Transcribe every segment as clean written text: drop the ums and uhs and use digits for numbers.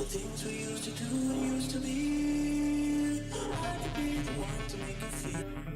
things we used to do and used to be. I could be the one to make you feel.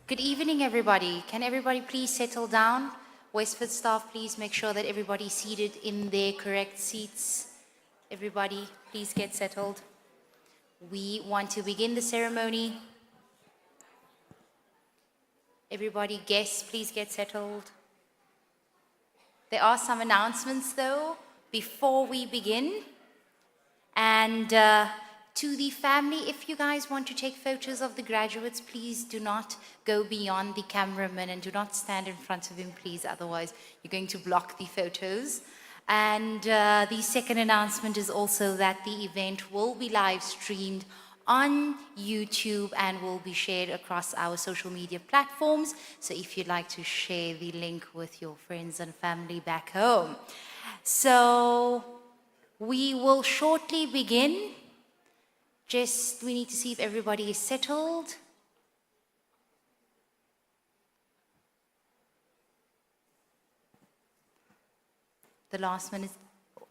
Good evening, everybody. Can everybody please settle down? Westford staff, please make sure that everybody's seated in their correct seats. Everybody, please get settled. We want to begin the ceremony. Everybody, guests, please get settled. There are some announcements, though, before we begin. And to the family, if you guys want to take photos of the graduates, please do not go beyond the cameraman and do not stand in front of him, please. Otherwise, you're going to block the photos. And the second announcement is also that the event will be live streamed on YouTube and will be shared across our social media platforms. So if you'd like to share the link with your friends and family back home. So we will shortly begin. We need to see if everybody is settled. The last one is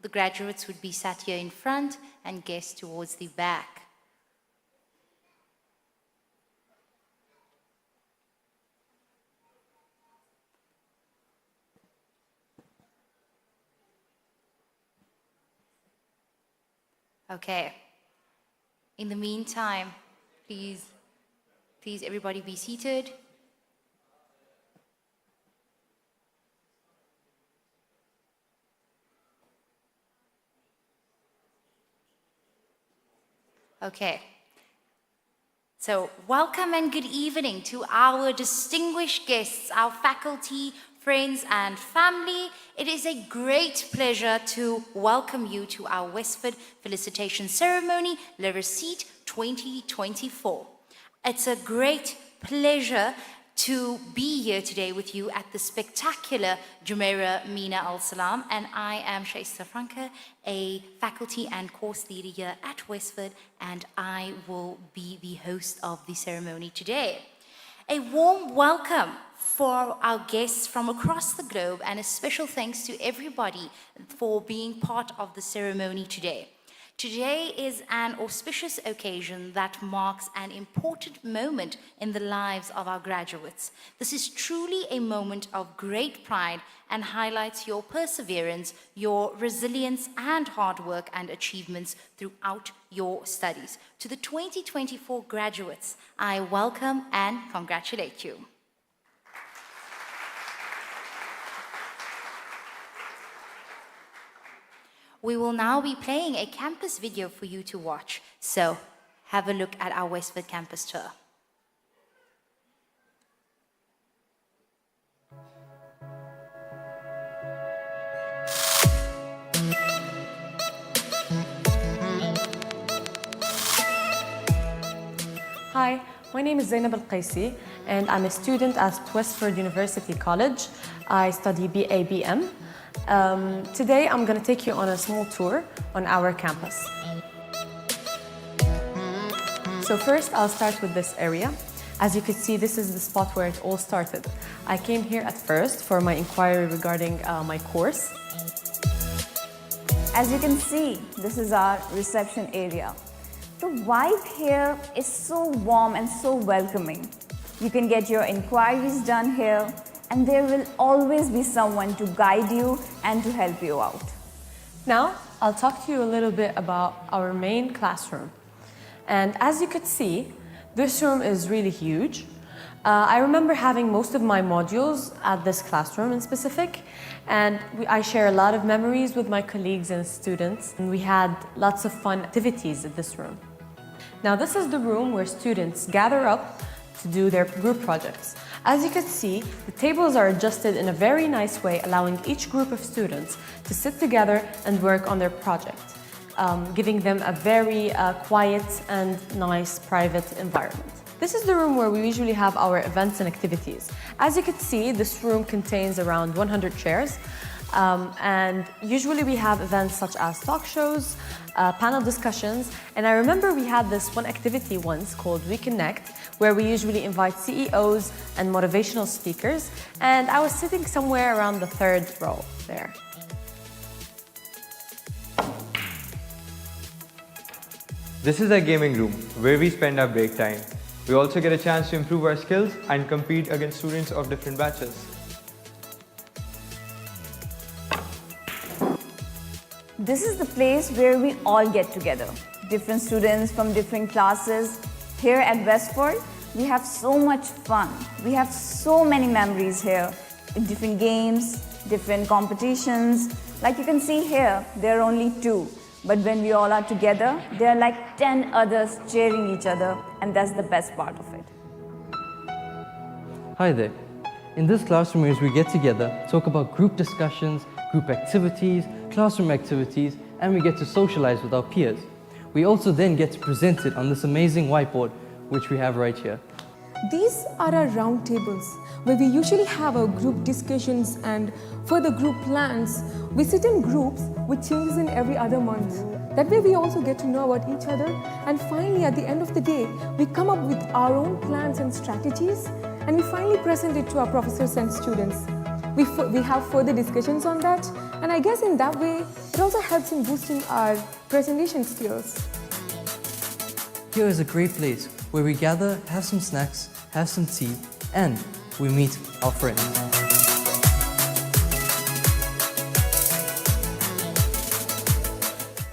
the graduates would be sat here in front and guests towards the back. Okay. In the meantime, please everybody be seated. Okay. So, welcome and good evening to our distinguished guests, our faculty, friends and family. It is a great pleasure to welcome you to our Westford Felicitation Ceremony, Réussite 2024. It's a great pleasure to be here today with you at the spectacular Jumeirah Mina Al Salam, and I am Shaista Franca, a faculty and course leader here at Westford, and I will be the host of the ceremony today. A warm welcome for our guests from across the globe, and a special thanks to everybody for being part of the ceremony today. Today is an auspicious occasion that marks an important moment in the lives of our graduates. This is truly a moment of great pride and highlights your perseverance, your resilience and hard work and achievements throughout your studies. To the 2024 graduates, I welcome and congratulate you. We will now be playing a campus video for you to watch. So have a look at our Westford campus tour. Hi, my name is Zainab Al-Qaisi and I'm a student at Westford University College. I study BA/BM. Today I'm going to take you on a small tour on our campus. So first I'll start with this area. As you can see, this is the spot where it all started. I came here at first for my inquiry regarding my course. As you can see, this is our reception area. The vibe here is so warm and so welcoming. You can get your inquiries done here, and there will always be someone to guide you and to help you out. Now, I'll talk to you a little bit about our main classroom. And as you could see, this room is really huge. I remember having most of my modules at this classroom in specific, and I share a lot of memories with my colleagues and students, and we had lots of fun activities in this room. Now, this is the room where students gather up to do their group projects. As you can see, the tables are adjusted in a very nice way, allowing each group of students to sit together and work on their project, giving them a very quiet and nice private environment. This is the room where we usually have our events and activities. As you can see, this room contains around 100 chairs, and usually we have events such as talk shows, panel discussions, and I remember we had this one activity once called We Connect, where we usually invite CEOs and motivational speakers, and I was sitting somewhere around the third row there. This is a gaming room where we spend our break time. We also get a chance to improve our skills and compete against students of different batches. This is the place where we all get together. Different students from different classes. Here at Westford, we have so much fun. We have so many memories here. Different games, different competitions. Like you can see here, there are only 2. But when we all are together, there are like 10 others cheering each other, and that's the best part of it. Hi there. In this classroom is we get together, talk about group discussions, group activities, classroom activities, and we get to socialize with our peers. We also then get to present it on this amazing whiteboard, which we have right here. These are our round tables, where we usually have our group discussions, and for the group plans, we sit in groups with changes in every other month. That way we also get to know about each other, and finally at the end of the day, we come up with our own plans and strategies, and we finally present it to our professors and students. We have further discussions on that, and I guess in that way, it also helps in boosting our presentation skills. Here is a great place where we gather, have some snacks, have some tea, and we meet our friends.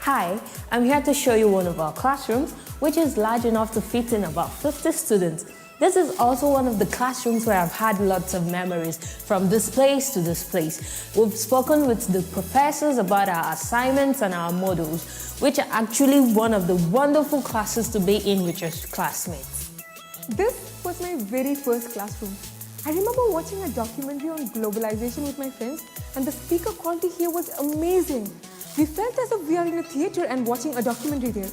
Hi, I'm here to show you one of our classrooms, which is large enough to fit in about 50 students. This is also one of the classrooms where I've had lots of memories from this place to this place. We've spoken with the professors about our assignments and our models, which are actually one of the wonderful classes to be in with your classmates. This was my very first classroom. I remember watching a documentary on globalization with my friends, and the speaker quality here was amazing. We felt as if we are in a theater and watching a documentary there.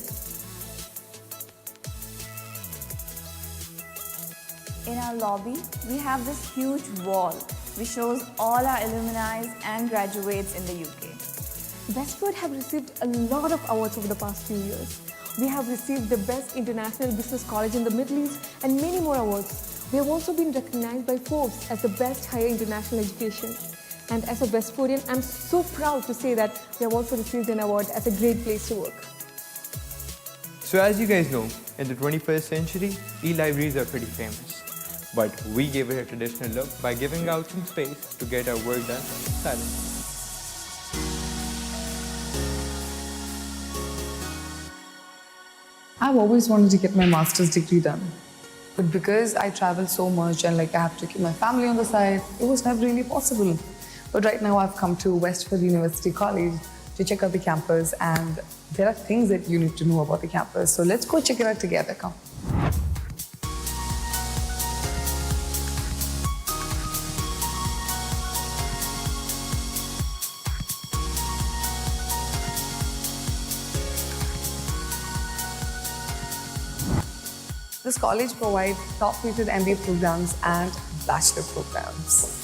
In our lobby, we have this huge wall which shows all our alumni and graduates in the UK. Westford have received a lot of awards over the past few years. We have received the Best International Business College in the Middle East and many more awards. We have also been recognized by Forbes as the best higher international education. And as a Westfordian, I'm so proud to say that we have also received an award as a great place to work. So as you guys know, in the 21st century, e-libraries are pretty famous. But we gave it a traditional look by giving out some space to get our work done silently. I've always wanted to get my master's degree done. But because I travel so much and I have to keep my family on the side, it was never really possible. But right now I've come to Westford University College to check out the campus, and there are things that you need to know about the campus. So let's go check it out together, come. This college provides top-rated MBA programs and bachelor programs.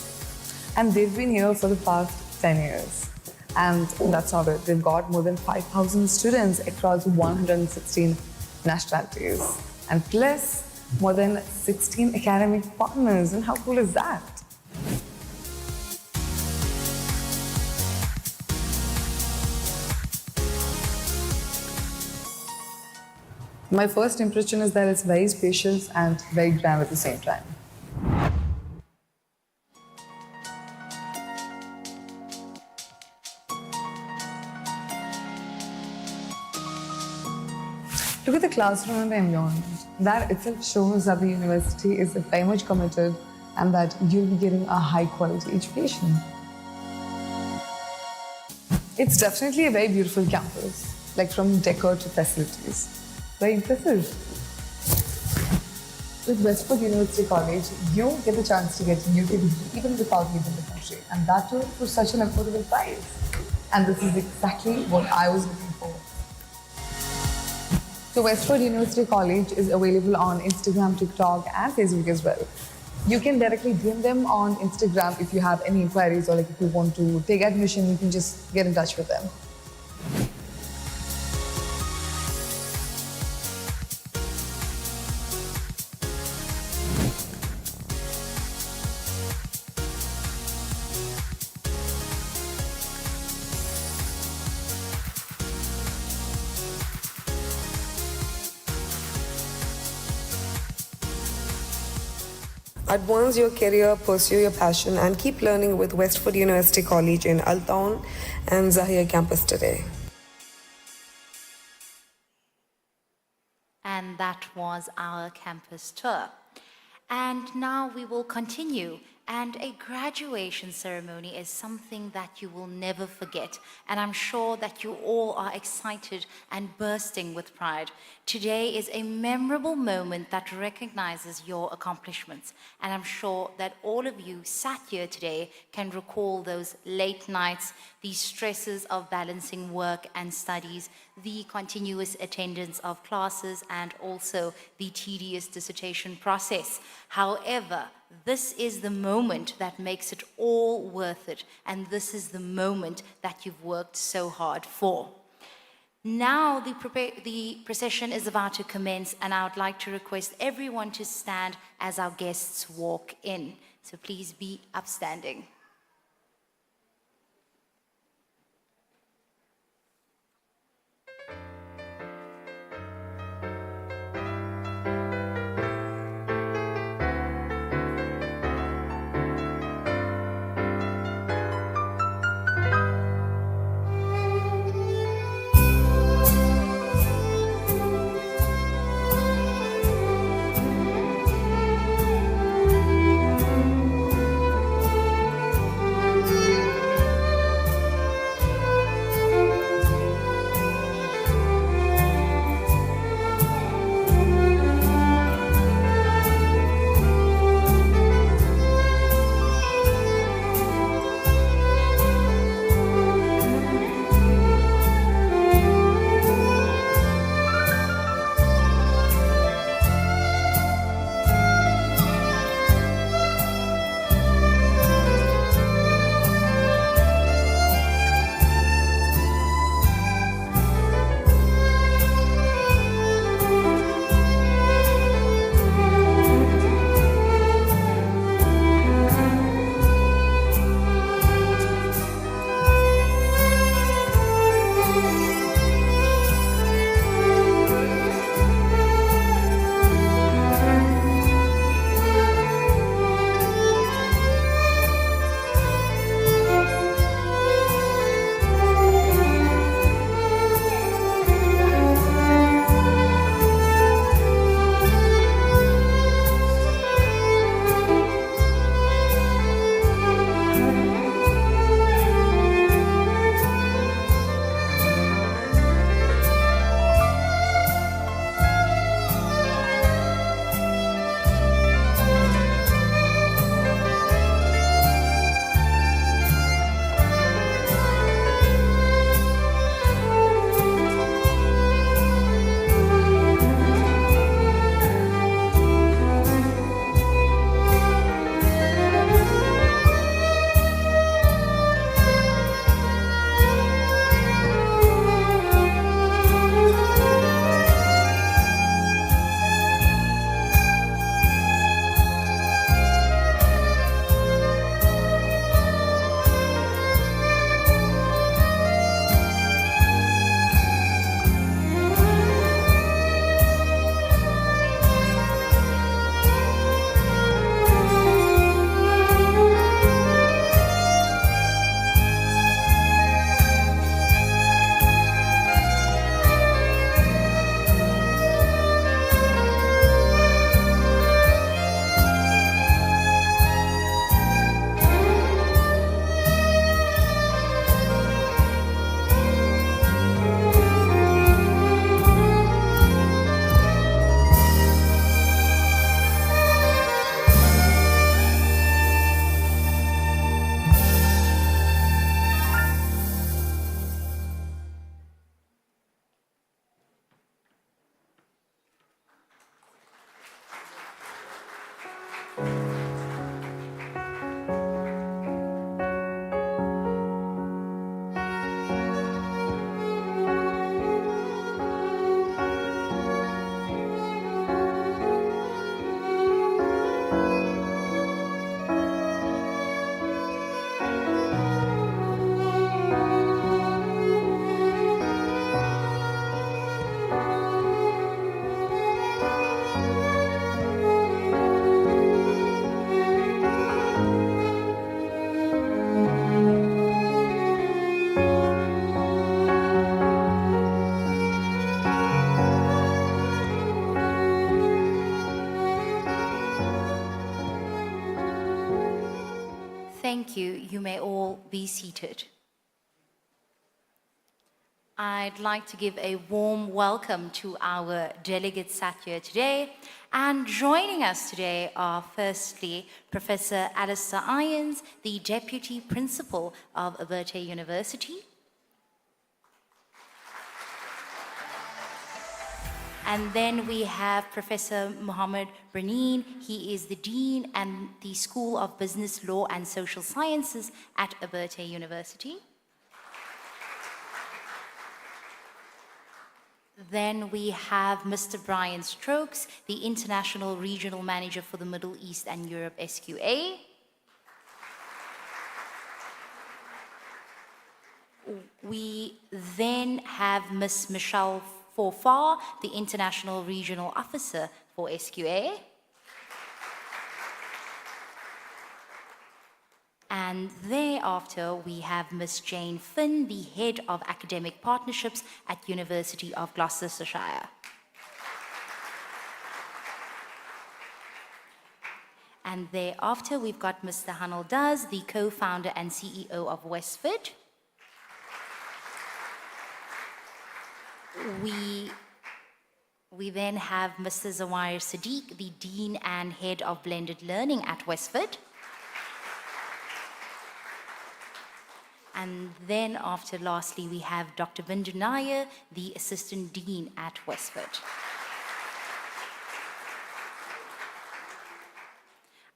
And they've been here for the past 10 years. And that's not it. They've got more than 5,000 students across 116 nationalities. And plus, more than 16 academic partners. And how cool is that? My first impression is that it's very spacious and very grand at the same time. Look at the classroom and the environment. That itself shows that the university is very much committed and that you'll be getting a high quality education. It's definitely a very beautiful campus, like from decor to facilities. Very impressive. With Westford University College, you get the chance to get a UK degree even without leaving the country, and that too for such an affordable price. And this is exactly what I was looking for. So Westford University College is available on Instagram, TikTok, and Facebook as well. You can directly DM them on Instagram if you have any inquiries, or like if you want to take admission, you can just get in touch with them. Advance your career, pursue your passion, and keep learning with Westford University College in Altown and Zahir campus today. And that was our campus tour. And now we will continue. And a graduation ceremony is something that you will never forget. And I'm sure that you all are excited and bursting with pride. Today is a memorable moment that recognizes your accomplishments. And I'm sure that all of you sat here today can recall those late nights, the stresses of balancing work and studies, the continuous attendance of classes, and also the tedious dissertation process. However, this is the moment that makes it all worth it, and this is the moment that you've worked so hard for. Now the procession is about to commence, and I would like to request everyone to stand as our guests walk in. So please be upstanding. Thank you. You may all be seated. I'd like to give a warm welcome to our delegates sat here today. And joining us today are firstly Professor Alistair Irons, the Deputy Principal of Abertay University. And then we have Professor Mohammed Raneen. He is the Dean and the School of Business Law and Social Sciences at Abertay University. Then we have Mr. Brian Stokes, the International Regional Manager for the Middle East and Europe SQA. We then have Ms. Michelle Forfar, the International Regional Officer for SQA. And thereafter, we have Ms. Jane Finn, the Head of Academic Partnerships at University of Gloucestershire. And thereafter, we've got Mr. Hanal Daz, the Co-Founder and CEO of Westford. We then have Mr. Zawahir Sadiq, the Dean and Head of Blended Learning at Westford. And then after, lastly, we have Dr. Bindu Nair, the Assistant Dean at Westford.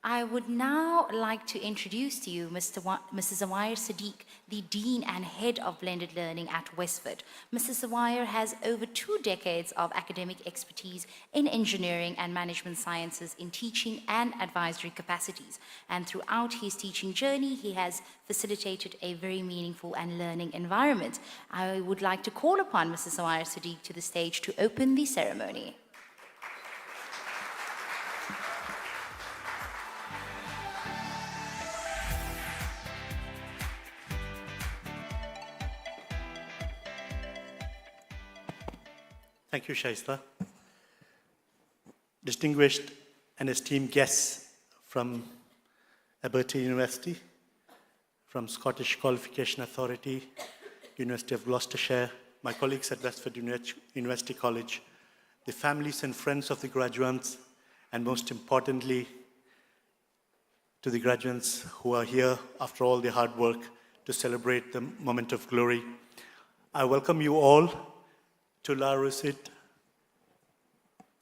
I would now like to introduce to you Mrs. Zawahir Sadiq, the Dean and Head of Blended Learning at Westford. Mrs. Zawahir has over 2 decades of academic expertise in engineering and management sciences in teaching and advisory capacities. And throughout his teaching journey, he has facilitated a very meaningful and learning environment. I would like to call upon Mrs. Zawahir Sadiq to the stage to open the ceremony. Thank you, Shaista. Distinguished and esteemed guests from Abertay University, from Scottish Qualification Authority, University of Gloucestershire, my colleagues at Westford University College, the families and friends of the graduates, and most importantly, to the graduates who are here after all the hard work to celebrate the moment of glory. I welcome you all to La Réussite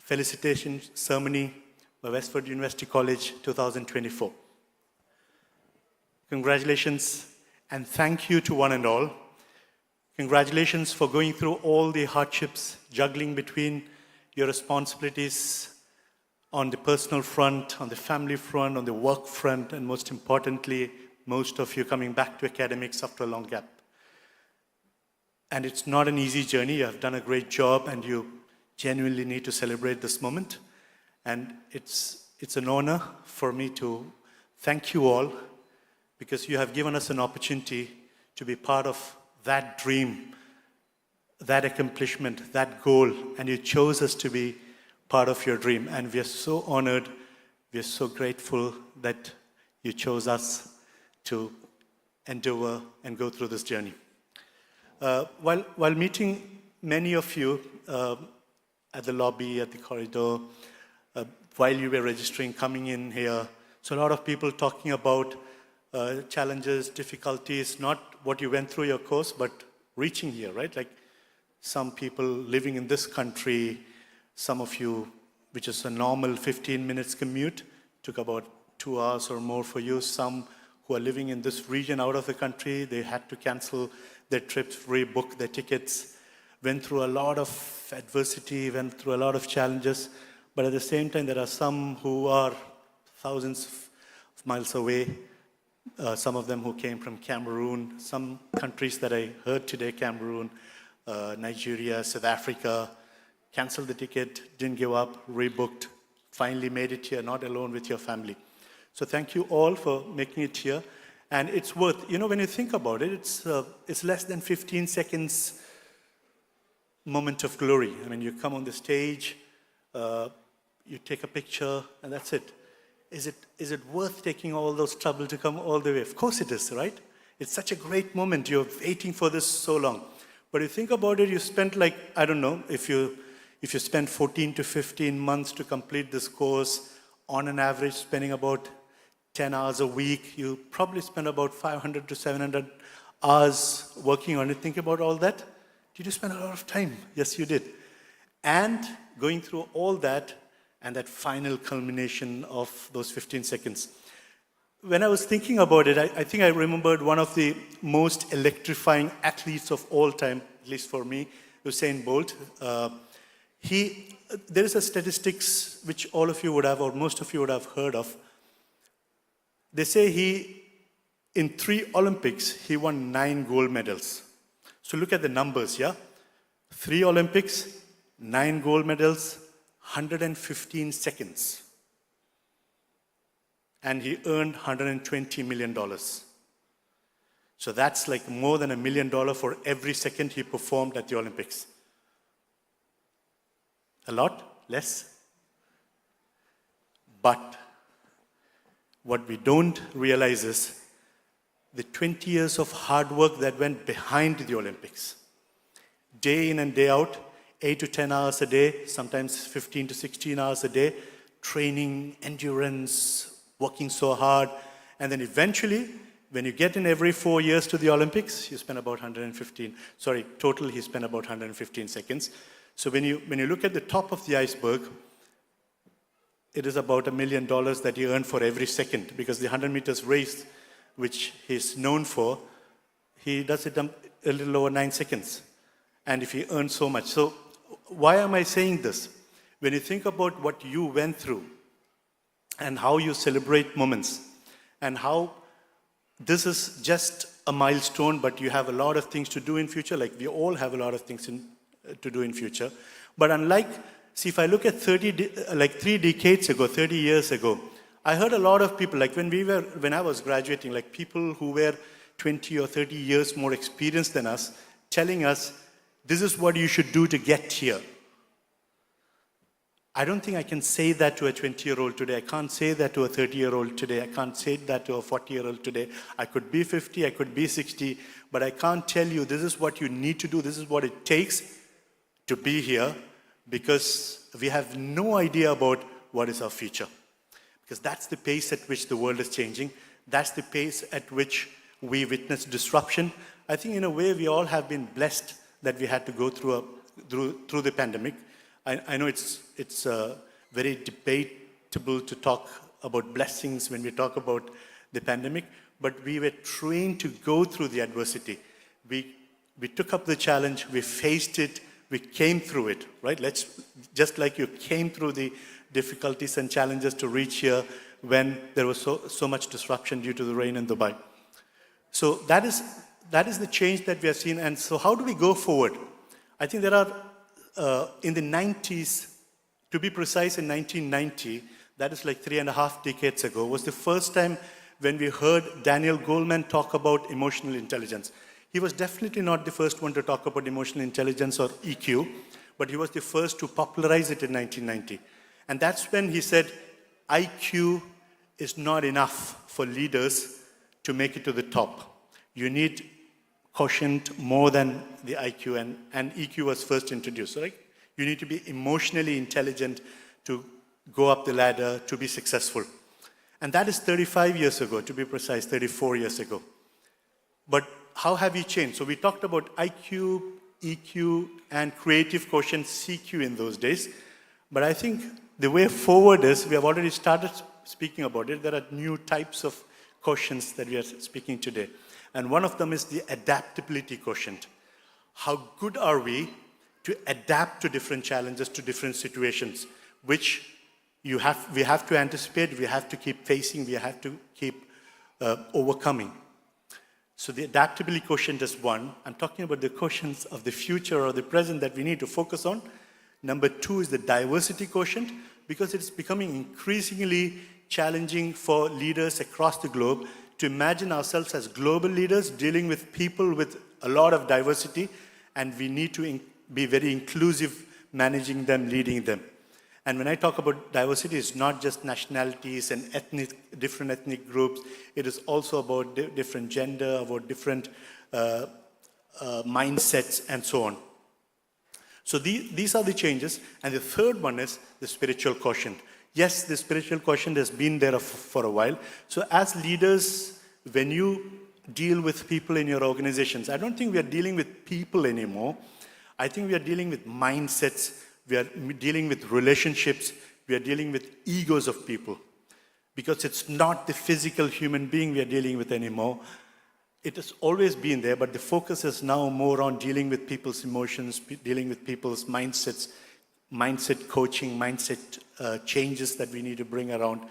Felicitation Ceremony by Westford University College 2024. Congratulations and thank you to one and all. Congratulations for going through all the hardships, juggling between your responsibilities on the personal front, on the family front, on the work front, and most importantly, most of you coming back to academics after a long gap. And it's not an easy journey. You have done a great job and you genuinely need to celebrate this moment. And it's an honor for me to thank you all because you have given us an opportunity to be part of that dream, that accomplishment, that goal, and you chose us to be part of your dream. And we are so honored, we are so grateful that you chose us to endeavor and go through this journey. While meeting many of you at the lobby, at the corridor, while you were registering, coming in here, so a lot of people talking about challenges, difficulties, not what you went through your course, but reaching here, right? Like some people living in this country, some of you, which is a normal 15 minutes commute, took about 2 hours or more for you. Some who are living in this region out of the country, they had to cancel their trips, rebook their tickets, went through a lot of adversity, went through a lot of challenges. But at the same time, there are some who are thousands of miles away, some of them who came from Cameroon, some countries that I heard today, Cameroon, Nigeria, South Africa, canceled the ticket, didn't give up, rebooked, finally made it here, not alone with your family. So thank you all for making it here. And it's worth, when you think about it, it's less than 15 seconds moment of glory. I mean, you come on the stage, you take a picture, and that's it. is it worth taking all those trouble to come all the way? Of course it is, right? It's such a great moment. You're waiting for this so long. But you think about it, you spent like, I don't know, if you spend 14 to 15 months to complete this course, on an average spending about 10 hours a week, you probably spend about 500 to 700 hours working on it. Think about all that. Did you spend a lot of time? Yes, you did. And going through all that and that final culmination of those 15 seconds. When I was thinking about it, I think I remembered one of the most electrifying athletes of all time, at least for me, Usain Bolt. There is a statistics which all of you would have, or most of you would have heard of. They say in 3 Olympics, he won 9 gold medals. So look at the numbers, yeah? 3 Olympics, 9 gold medals, 115 seconds. And he earned $120 million. So that's like more than $1 million for every second he performed at the Olympics. A lot? Less? But what we don't realize is the 20 years of hard work that went behind the Olympics. Day in and day out, 8 to 10 hours a day, sometimes 15 to 16 hours a day, training, endurance, working so hard. And then eventually, when you get in every 4 years to the Olympics, you spend about total he spent about 115 seconds. So when you look at the top of the iceberg, it is about $1 million that he earned for every second, because the 100 meters race, which he's known for, he does it a little over 9 seconds. And if he earns so much. So why am I saying this? When you think about what you went through and how you celebrate moments and how this is just a milestone, but you have a lot of things to do in future, like we all have a lot of things to do in future. But unlike, see, if I look at 3 decades ago, 30 years ago, I heard a lot of people, like when I was graduating, like people who were 20 or 30 years more experienced than us, telling us, this is what you should do to get here. I don't think I can say that to a 20-year-old today. I can't say that to a 30-year-old today. I can't say that to a 40-year-old today. I could be 50, I could be 60, but I can't tell you this is what you need to do, this is what it takes to be here, because we have no idea about what is our future. Because that's the pace at which the world is changing. That's the pace at which we witness disruption. I think in a way we all have been blessed that we had to go through the pandemic. I know it's very debatable to talk about blessings when we talk about the pandemic, but we were trained to go through the adversity. We took up the challenge, we faced it, we came through it, right? Just like you came through the difficulties and challenges to reach here when there was so much disruption due to the rain in Dubai. So that is the change that we have seen. And so how do we go forward? I think there are, in the 90s, to be precise, in 1990, that is like 3.5 decades ago, was the first time when we heard Daniel Goleman talk about emotional intelligence. He was definitely not the first one to talk about emotional intelligence or EQ, but he was the first to popularize it in 1990. And that's when he said, IQ is not enough for leaders to make it to the top. You need quotient more than the IQ, and EQ was first introduced, right? You need to be emotionally intelligent to go up the ladder, to be successful. And that is 35 years ago, to be precise, 34 years ago. But how have we changed? So we talked about IQ, EQ, and creative quotient, CQ in those days. But I think the way forward is, we have already started speaking about it, there are new types of quotients that we are speaking today. And one of them is the adaptability quotient. How good are we to adapt to different challenges, to different situations, which we have to anticipate, we have to keep facing, we have to keep overcoming. So the adaptability quotient is one. I'm talking about the quotients of the future or the present that we need to focus on. Number 2 is the diversity quotient, because it's becoming increasingly challenging for leaders across the globe to imagine ourselves as global leaders dealing with people with a lot of diversity, and we need to be very inclusive, managing them, leading them. And when I talk about diversity, it's not just nationalities and different ethnic groups. It is also about different gender, about different mindsets, and so on. So these are the changes. And the third one is the spiritual quotient. Yes, the spiritual quotient has been there for a while. So as leaders, when you deal with people in your organizations, I don't think we are dealing with people anymore. I think we are dealing with mindsets. We are dealing with relationships. We are dealing with egos of people. Because it's not the physical human being we are dealing with anymore. It has always been there, but the focus is now more on dealing with people's emotions, dealing with people's mindsets, mindset coaching, mindset changes that we need to bring around.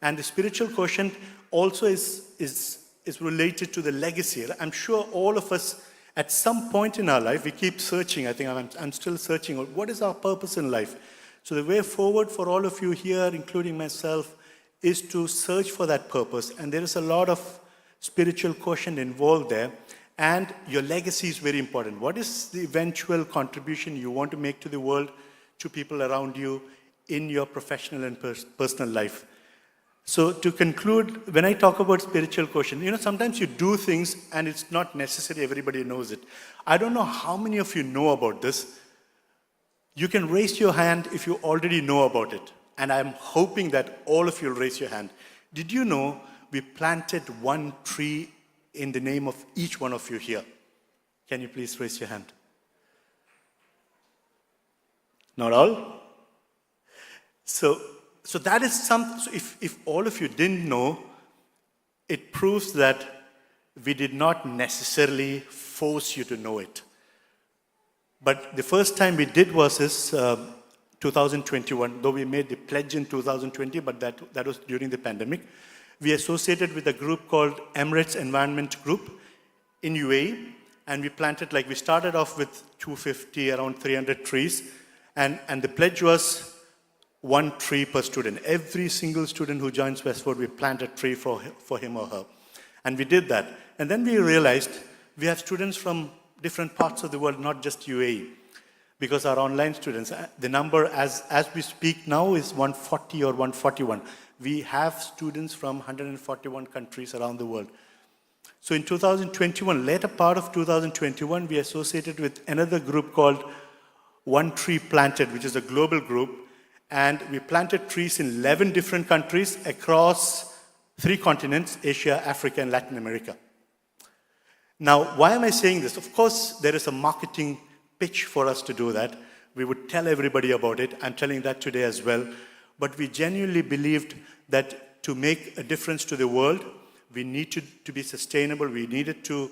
And the spiritual quotient also is related to the legacy. I'm sure all of us, at some point in our life, we keep searching. I think I'm still searching. What is our purpose in life? So the way forward for all of you here, including myself, is to search for that purpose. And there is a lot of spiritual quotient involved there. And your legacy is very important. What is the eventual contribution you want to make to the world, to people around you, in your professional and personal life? So to conclude, when I talk about spiritual quotient, sometimes you do things and it's not necessary everybody knows it. I don't know how many of you know about this. You can raise your hand if you already know about it. And I'm hoping that all of you will raise your hand. Did you know we planted one tree in the name of each one of you here? Can you please raise your hand? Not all? So that is something. So if all of you didn't know, it proves that we did not necessarily force you to know it. But the first time we did was this 2021, though we made the pledge in 2020, but that was during the pandemic. We associated with a group called Emirates Environment Group in UAE, and we planted, we started off with 250, around 300 trees, and the pledge was one tree per student. Every single student who joins Westford, we plant a tree for him or her. And we did that. And then we realized we have students from different parts of the world, not just UAE. Because our online students, the number as we speak now is 140 or 141. We have students from 141 countries around the world. So in 2021, later part of 2021, we associated with another group called One Tree Planted, which is a global group. And we planted trees in 11 different countries across 3 continents, Asia, Africa, and Latin America. Now, why am I saying this? Of course, there is a marketing pitch for us to do that. We would tell everybody about it. I'm telling that today as well. But we genuinely believed that to make a difference to the world, we needed to be sustainable. We needed to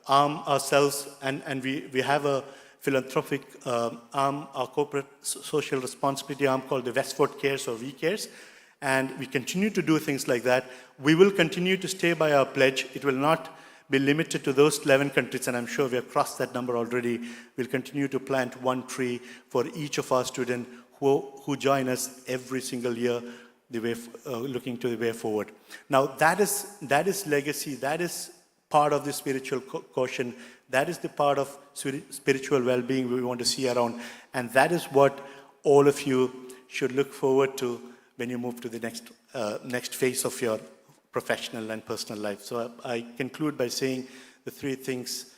arm ourselves, and we have a philanthropic arm, our corporate social responsibility arm called the Westford Cares or We Cares. And we continue to do things like that. We will continue to stay by our pledge. It will not be limited to those 11 countries, and I'm sure we have crossed that number already. We'll continue to plant one tree for each of our students who join us every single year, looking to the way forward. Now, that is legacy. That is part of the spiritual quotient. That is the part of spiritual well-being we want to see around. And that is what all of you should look forward to when you move to the next phase of your professional and personal life. So I conclude by saying the 3 things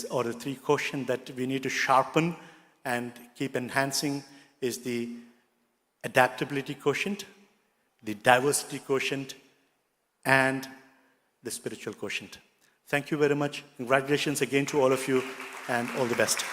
or the 3 quotient that we need to sharpen and keep enhancing is the adaptability quotient, the diversity quotient, and the spiritual quotient. Thank you very much. Congratulations again to all of you, and all the best.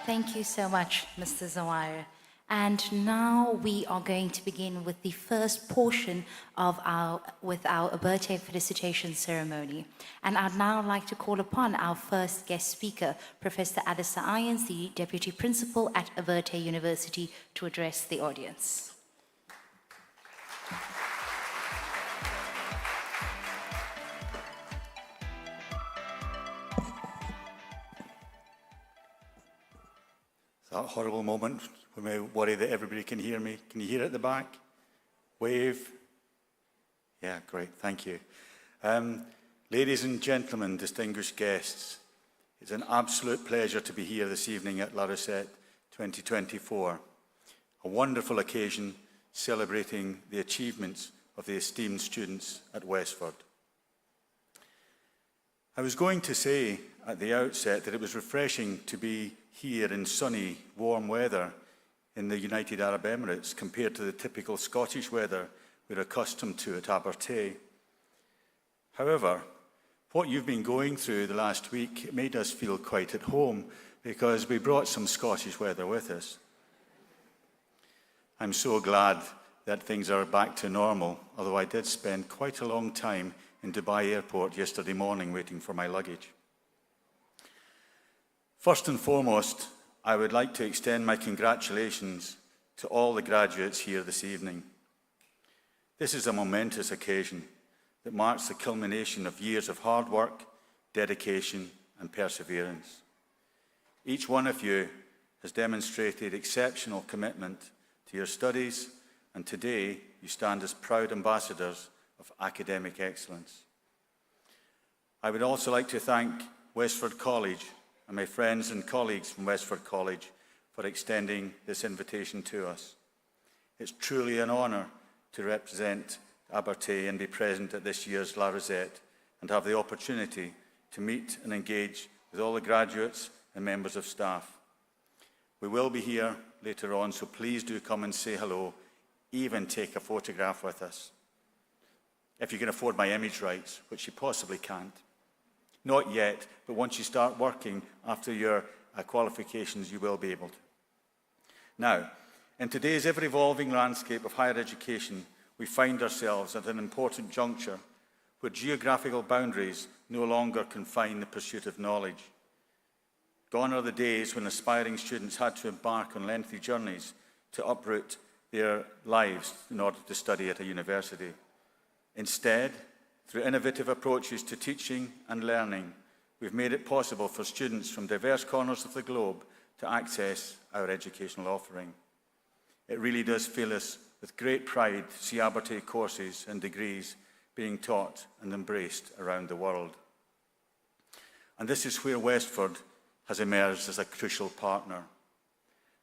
Thank you so much, Mr. Zawahir. And now we are going to begin with the first portion of our Abertay Felicitation ceremony. And I'd now like to call upon our first guest speaker, Professor Alistair Irons, the Deputy Principal at Abertay University, to address the audience. That horrible moment when I worry that everybody can hear me. Can you hear it at the back? Wave. Yeah, great, thank you. Ladies and gentlemen, distinguished guests, it's an absolute pleasure to be here this evening at Réussite 2024, a wonderful occasion celebrating the achievements of the esteemed students at Westford. I was going to say at the outset that it was refreshing to be here in sunny, warm weather in the United Arab Emirates compared to the typical Scottish weather we're accustomed to at Abertay. However, what you've been going through the last week made us feel quite at home because we brought some Scottish weather with us. I'm so glad that things are back to normal, although I did spend quite a long time in Dubai Airport yesterday morning waiting for my luggage. First and foremost, I would like to extend my congratulations to all the graduates here this evening. This is a momentous occasion that marks the culmination of years of hard work, dedication, and perseverance. Each one of you has demonstrated exceptional commitment to your studies, and today you stand as proud ambassadors of academic excellence. I would also like to thank Westford College and my friends and colleagues from Westford College for extending this invitation to us. It's truly an honour to represent Abertay and be present at this year's Réussite and have the opportunity to meet and engage with all the graduates and members of staff. We will be here later on, so please do come and say hello, even take a photograph with us. If you can afford my image rights, which you possibly can't. Not yet, but once you start working after your qualifications, you will be able to. Now, in today's ever-evolving landscape of higher education, we find ourselves at an important juncture where geographical boundaries no longer confine the pursuit of knowledge. Gone are the days when aspiring students had to embark on lengthy journeys to uproot their lives in order to study at a university. Instead, through innovative approaches to teaching and learning, we've made it possible for students from diverse corners of the globe to access our educational offering. It really does fill us with great pride to see Abertay courses and degrees being taught and embraced around the world. And this is where Westford has emerged as a crucial partner.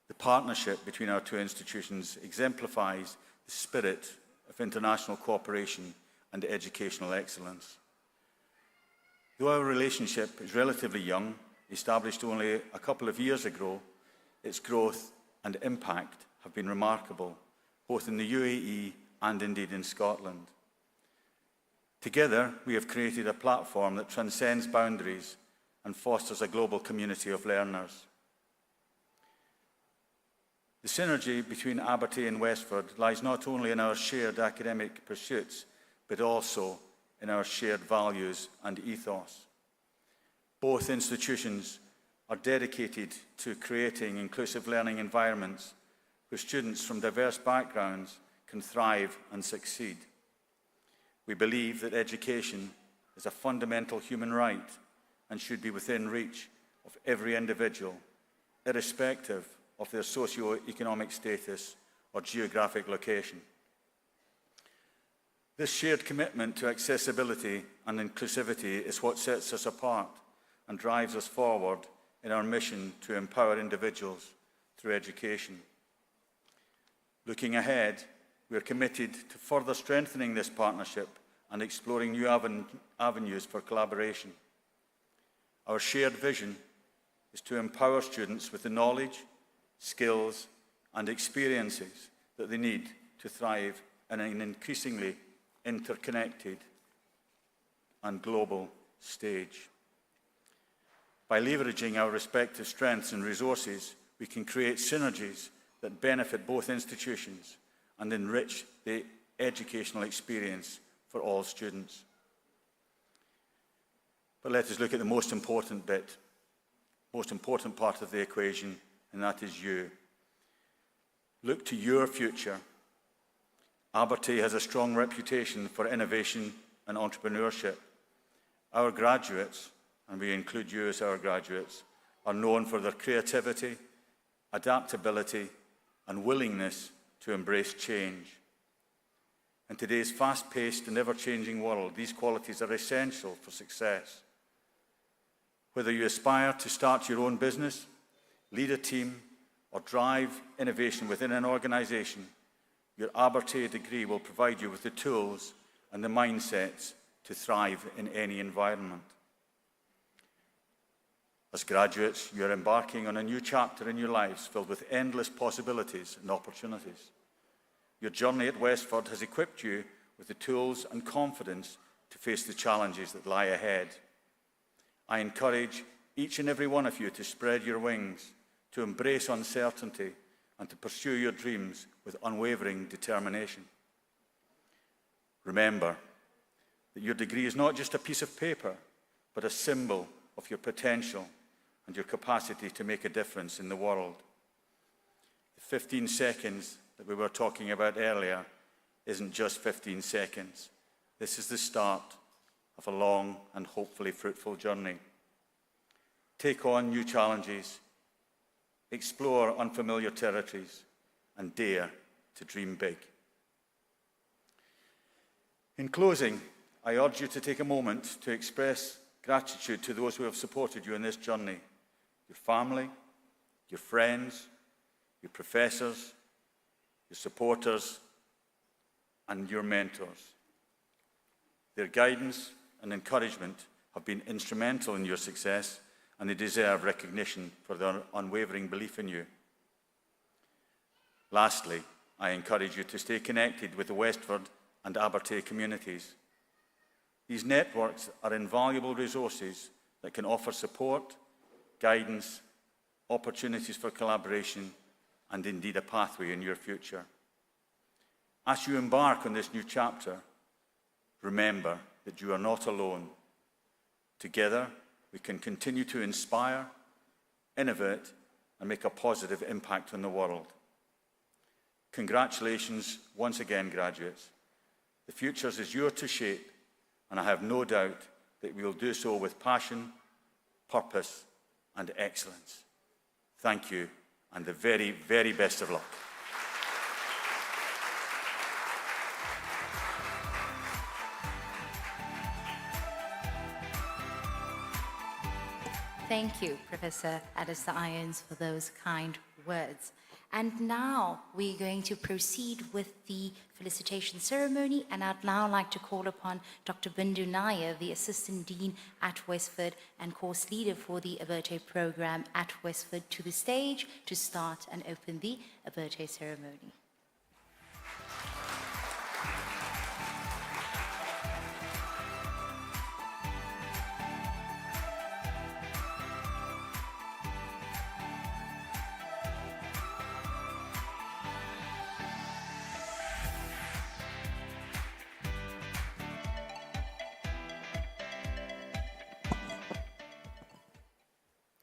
The partnership between our two institutions exemplifies the spirit of international cooperation and educational excellence. Though our relationship is relatively young, established only a couple of years ago, its growth and impact have been remarkable, both in the UAE and indeed in Scotland. Together, we have created a platform that transcends boundaries and fosters a global community of learners. The synergy between Abertay and Westford lies not only in our shared academic pursuits, but also in our shared values and ethos. Both institutions are dedicated to creating inclusive learning environments where students from diverse backgrounds can thrive and succeed. We believe that education is a fundamental human right and should be within reach of every individual, irrespective of their socio-economic status or geographic location. This shared commitment to accessibility and inclusivity is what sets us apart and drives us forward in our mission to empower individuals through education. Looking ahead, we are committed to further strengthening this partnership and exploring new avenues for collaboration. Our shared vision is to empower students with the knowledge, skills, and experiences that they need to thrive in an increasingly interconnected and global stage. By leveraging our respective strengths and resources, we can create synergies that benefit both institutions and enrich the educational experience for all students. But let us look at the most important part of the equation, and that is you. Look to your future. Abertay has a strong reputation for innovation and entrepreneurship. Our graduates, and we include you as our graduates, are known for their creativity, adaptability, and willingness to embrace change. In today's fast-paced and ever-changing world, these qualities are essential for success. Whether you aspire to start your own business, lead a team, or drive innovation within an organization, your Abertay degree will provide you with the tools and the mindsets to thrive in any environment. As graduates, you are embarking on a new chapter in your lives filled with endless possibilities and opportunities. Your journey at Westford has equipped you with the tools and confidence to face the challenges that lie ahead. I encourage each and every one of you to spread your wings, to embrace uncertainty, and to pursue your dreams with unwavering determination. Remember that your degree is not just a piece of paper, but a symbol of your potential and your capacity to make a difference in the world. The 15 seconds that we were talking about earlier isn't just 15 seconds. This is the start of a long and hopefully fruitful journey. Take on new challenges, explore unfamiliar territories, and dare to dream big. In closing, I urge you to take a moment to express gratitude to those who have supported you in this journey: your family, your friends, your professors, your supporters, and your mentors. Their guidance and encouragement have been instrumental in your success, and they deserve recognition for their unwavering belief in you. Lastly, I encourage you to stay connected with the Westford and Abertay communities. These networks are invaluable resources that can offer support, guidance, opportunities for collaboration, and indeed a pathway in your future. As you embark on this new chapter, remember that you are not alone. Together, we can continue to inspire, innovate, and make a positive impact on the world. Congratulations once again, graduates. The future is yours to shape, and I have no doubt that we will do so with passion, purpose, and excellence. Thank you, and the very, very best of luck. Thank you, Professor Alistair Irons, for those kind words. And now we're going to proceed with the felicitation ceremony, and I'd now like to call upon Dr. Bindu Nair, the Assistant Dean at Westford and course leader for the Abertay program at Westford, to the stage to start and open the Abertay ceremony.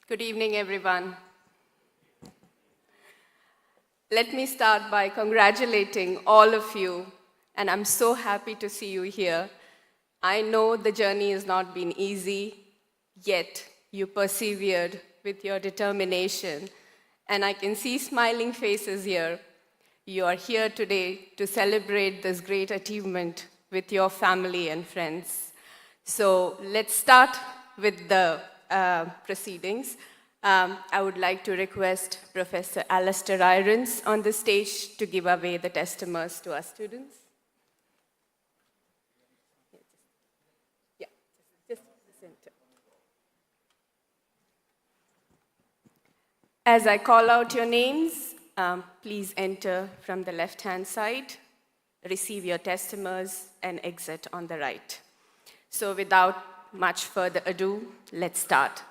Good evening, everyone. Let me start by congratulating all of you, and I'm so happy to see you here. I know the journey has not been easy, yet you persevered with your determination, and I can see smiling faces here. You are here today to celebrate this great achievement with your family and friends. So let's start with the proceedings. I would like to request Professor Alistair Irons on the stage to give away the testimonials to our students. Yeah, just the center. As I call out your names, please enter from the left-hand side, receive your testimonials, and exit on the right. So without much further ado, let's start.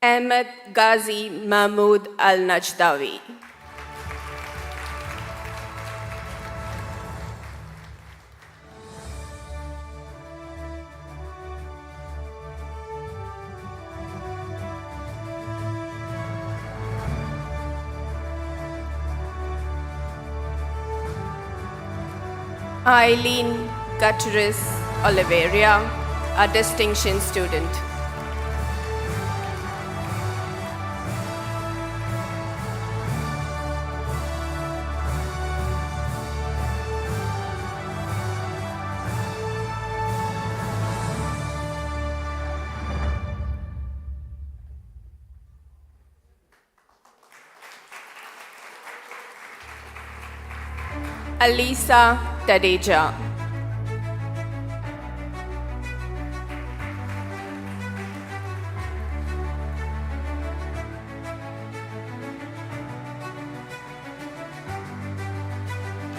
Ahmed Ghazi Mahmood Al-Najdawi. Eileen Gutierrez Oliveira, a distinction student. Alisa Tadeja.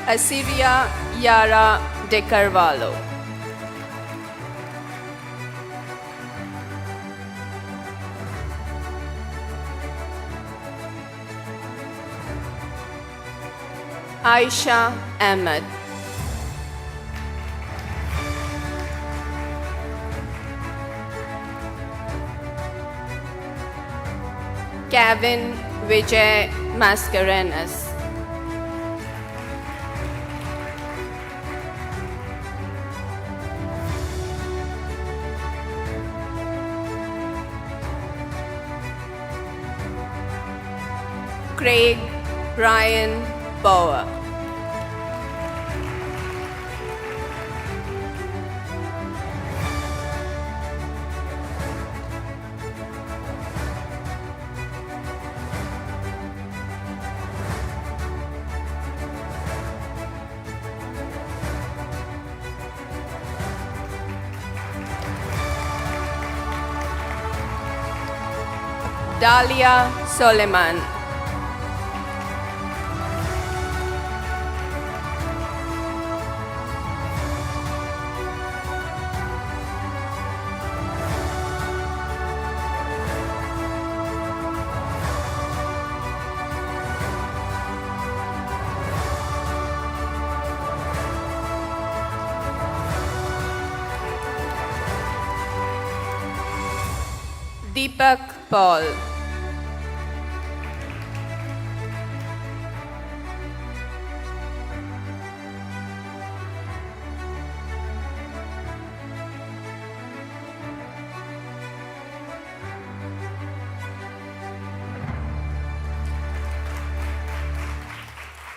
Asiria Yara De Carvalho. Aisha Ahmed. Kevin Vijay Mascarenas. Craig Brian Bauer. Dalia Soleiman. Deepak Paul.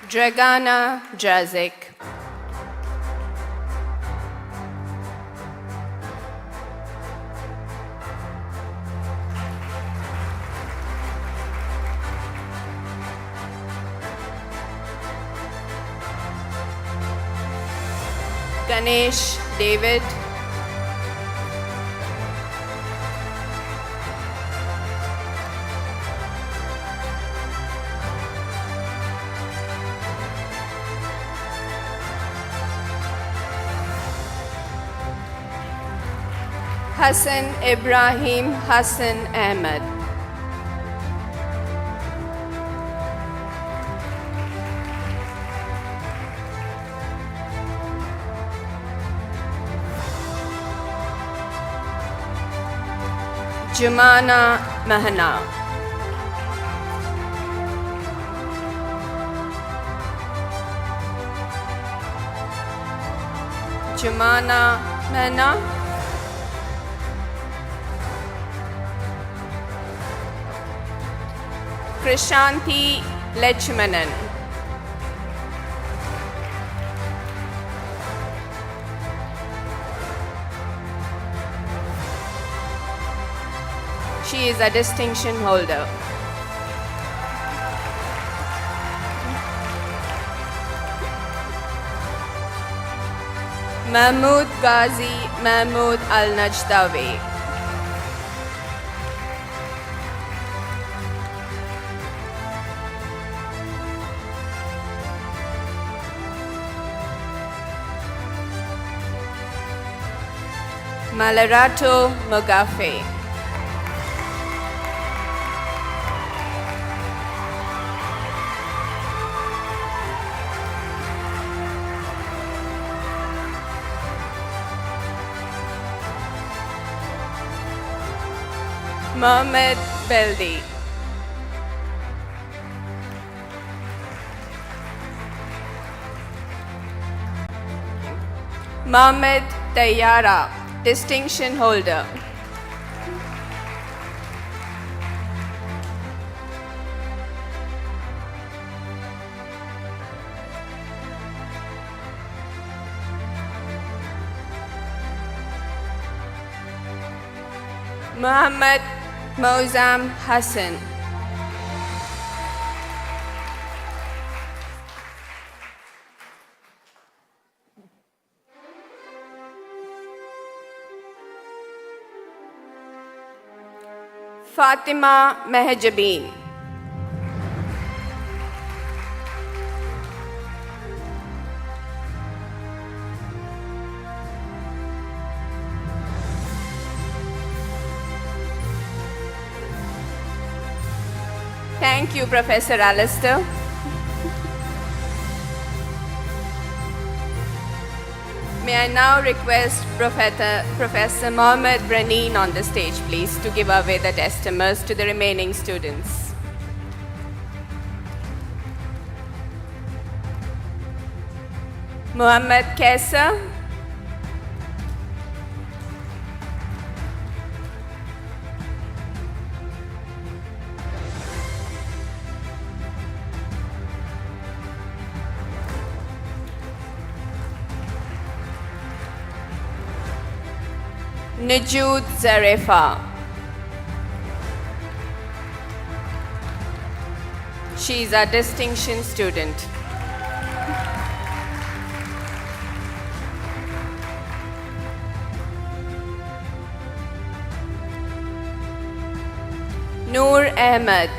Dragana Drazik. Ganesh David. Hassan Ibrahim Hassan Ahmed. Jumana Mahana. Jumana Mahana. Krishanti Lechmanan. She is a distinction holder. Mahmoud Ghazi Mahmoud Al-Najdawi. Malarato Mugafe. Mohamed Beldi. Mohamed Tayyara, distinction holder. Muhammad Mozam Hassan. Fatima Mehjabeen. Thank you, Professor Alistair. May I now request Professor Mohammed Braneen on the stage, please, to give away the testimers to the remaining students. Muhammad Kaisa. Najud Zarefa. She is a distinction student. Noor Ahmed.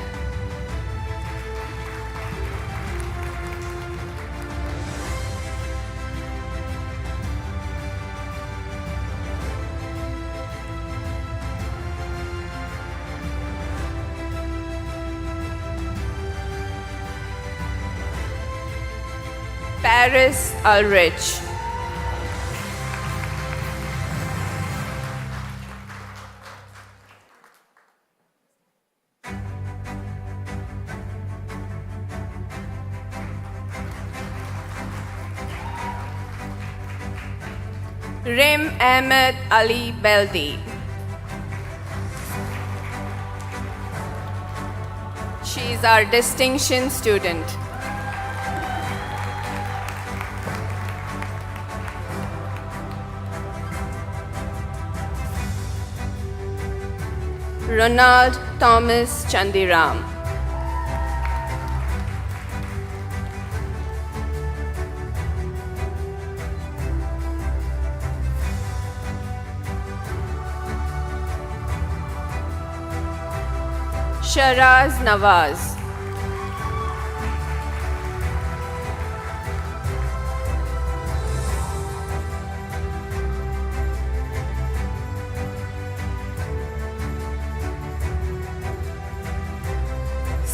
Paris Ulrich. Rim Ahmed Ali Beldi. She is our distinction student. Ronald Thomas Chandiram. Sharaz Nawaz.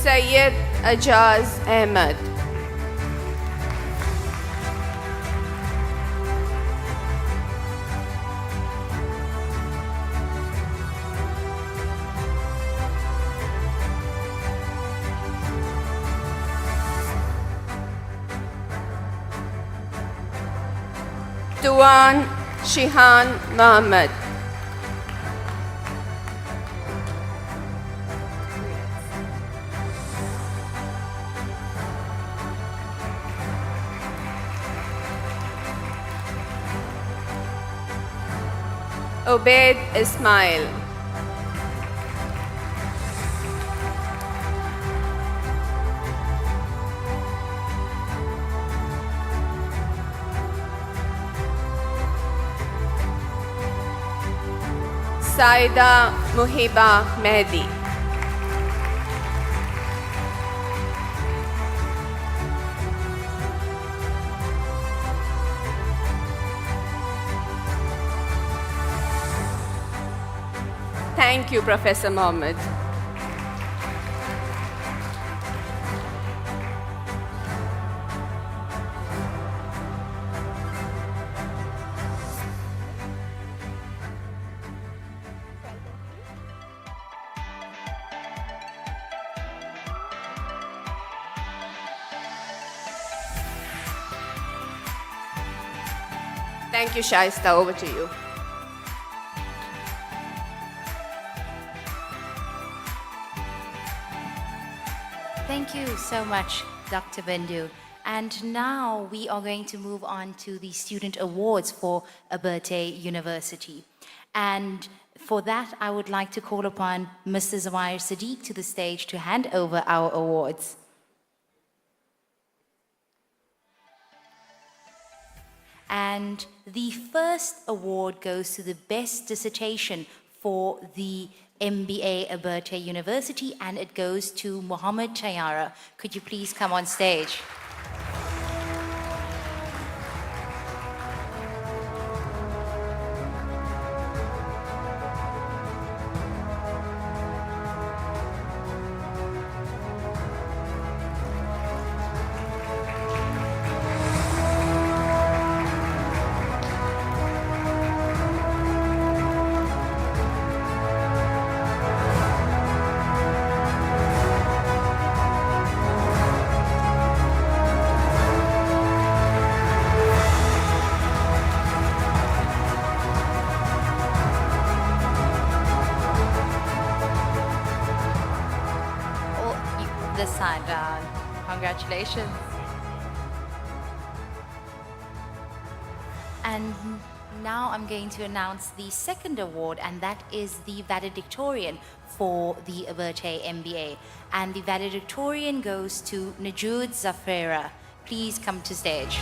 Syed Ajaz Ahmed. Tuan Shihan Mohammed. Obaid Ismail. Saida Muhiba Mehdi. Thank you, Professor Mohammed. Thank you, Shaista. Over to you. Thank you so much, Dr. Bendu. And now we are going to move on to the Student Awards for Abertay University. And for that, I would like to call upon Mr. Zawahir Sadiq to the stage to hand over our awards. And the first award goes to the Best Dissertation for the MBA Abertay University, and it goes to Mohammed Chayara. Could you please come on stage? This side down. Congratulations. And now I'm going to announce the second award, and that is the valedictorian for the Abertay MBA. And the valedictorian goes to Najood Zafera. Please come to stage.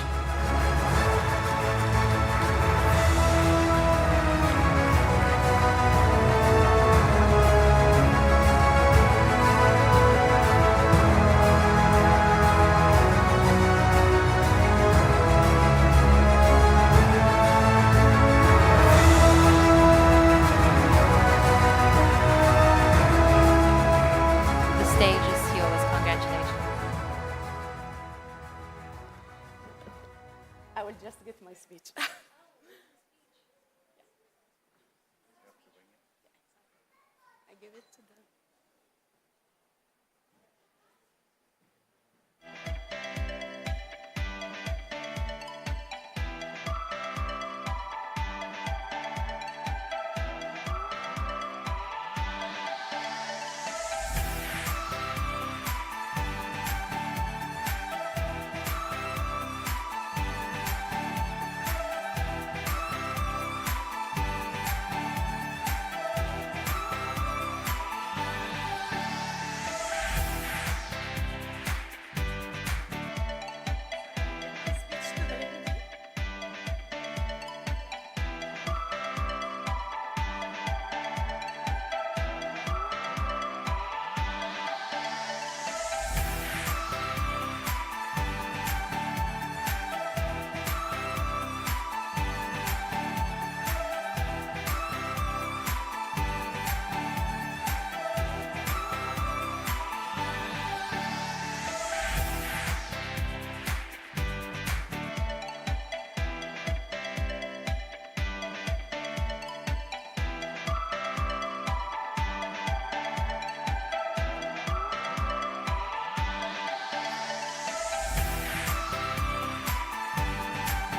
I will just get my speech. I give it to them.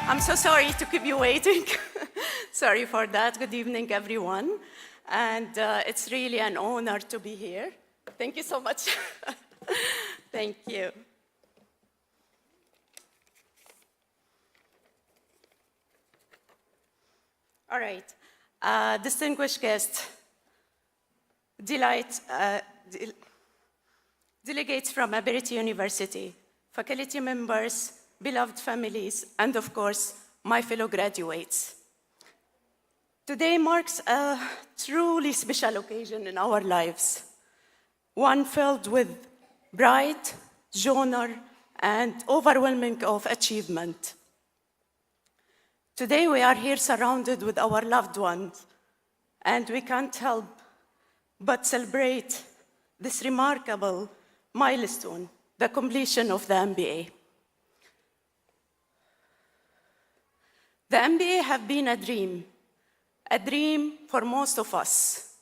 I'm so sorry to keep you waiting. Sorry for that. Good evening, everyone. And it's really an honor to be here. Thank you so much. Thank you. All right. Distinguished guests, delegates from Abertay University, faculty members, beloved families, and of course, my fellow graduates. Today marks a truly special occasion in our lives, one filled with pride, honor, and overwhelming of achievement. Today we are here surrounded with our loved ones, and we can't help but celebrate this remarkable milestone, the completion of the MBA. The MBA has been a dream for most of us.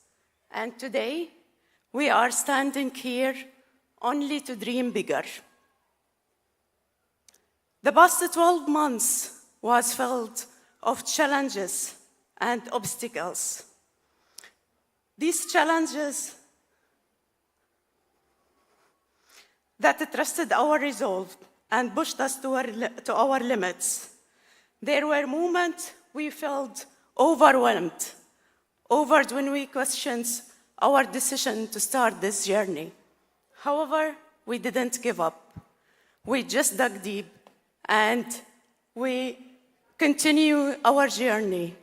And today, we are standing here only to dream bigger. The past 12 months was filled of challenges and obstacles. These challenges that tested our resolve and pushed us to our limits. There were moments we felt overwhelmed when we questioned our decision to start this journey. However, we didn't give up. We just dug deep and we continue our journey.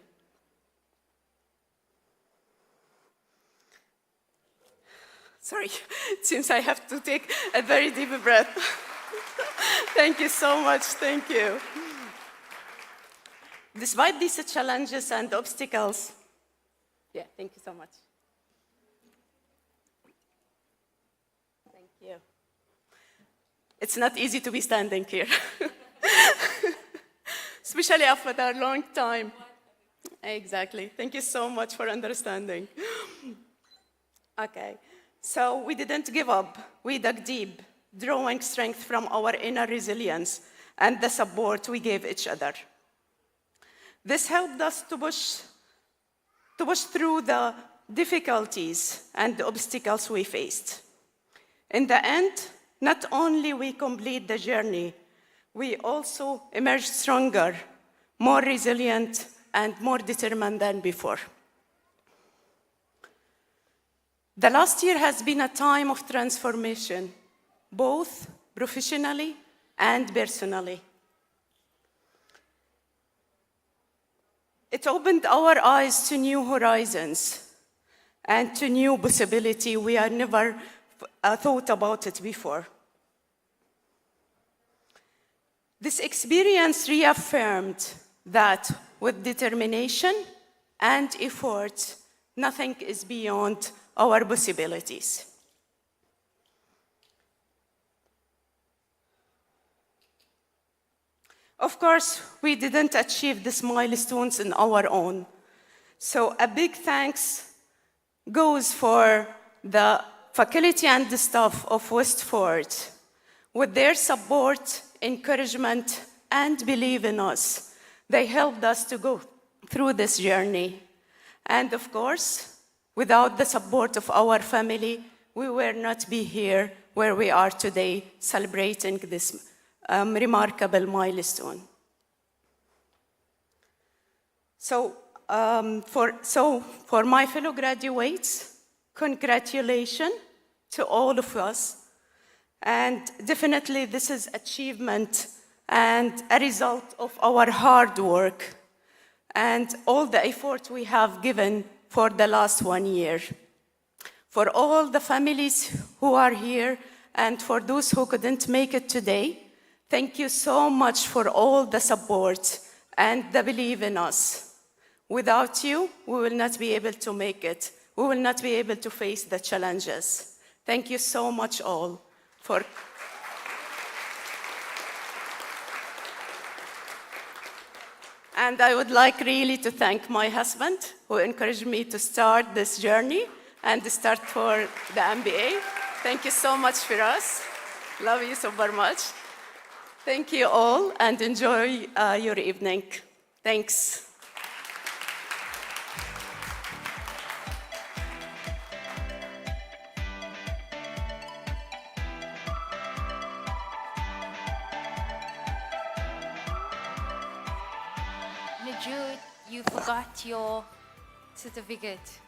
Sorry, it seems I have to take a very deep breath. Thank you so much, thank you. Despite these challenges and obstacles, thank you so much. Thank you. It's not easy to be standing here, especially after a long time. Exactly, thank you so much for understanding. Okay, so we didn't give up, we dug deep, drawing strength from our inner resilience and the support we gave each other. This helped us to push through the difficulties and the obstacles we faced. In the end, not only we complete the journey, we also emerged stronger, more resilient, and more determined than before. The last year has been a time of transformation, both professionally and personally. It opened our eyes to new horizons and to new possibilities we had never thought about it before. This experience reaffirmed that with determination and effort, nothing is beyond our possibilities. Of course, we didn't achieve these milestones on our own. So a big thanks goes for the faculty and the staff of Westford. With their support, encouragement, and belief in us, they helped us to go through this journey. And of course, without the support of our family, we would not be here where we are today, celebrating this remarkable milestone. So for my fellow graduates, congratulations to all of us. And definitely this is achievement and a result of our hard work and all the effort we have given for the last 1 year. For all the families who are here and for those who couldn't make it today, thank you so much for all the support and the belief in us. Without you, we will not be able to make it. We will not be able to face the challenges. Thank you so much all for... And I would like really to thank my husband who encouraged me to start this journey and to start for the MBA. Thank you so much for us. Love you so very much. Thank you all and enjoy your evening. Thanks. Najud, you forgot your certificate.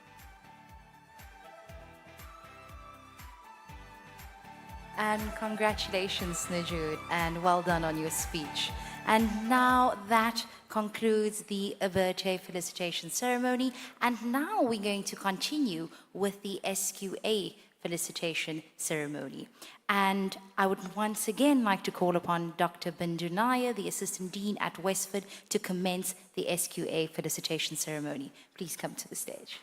And congratulations, Najud, and well done on your speech. And now that concludes the Abertay Felicitation ceremony, and now we're going to continue with the SQA Felicitation ceremony. And I would once again like to call upon Dr. Bindu Nair, the Assistant Dean at Westford, to commence the SQA Felicitation ceremony. Please come to the stage.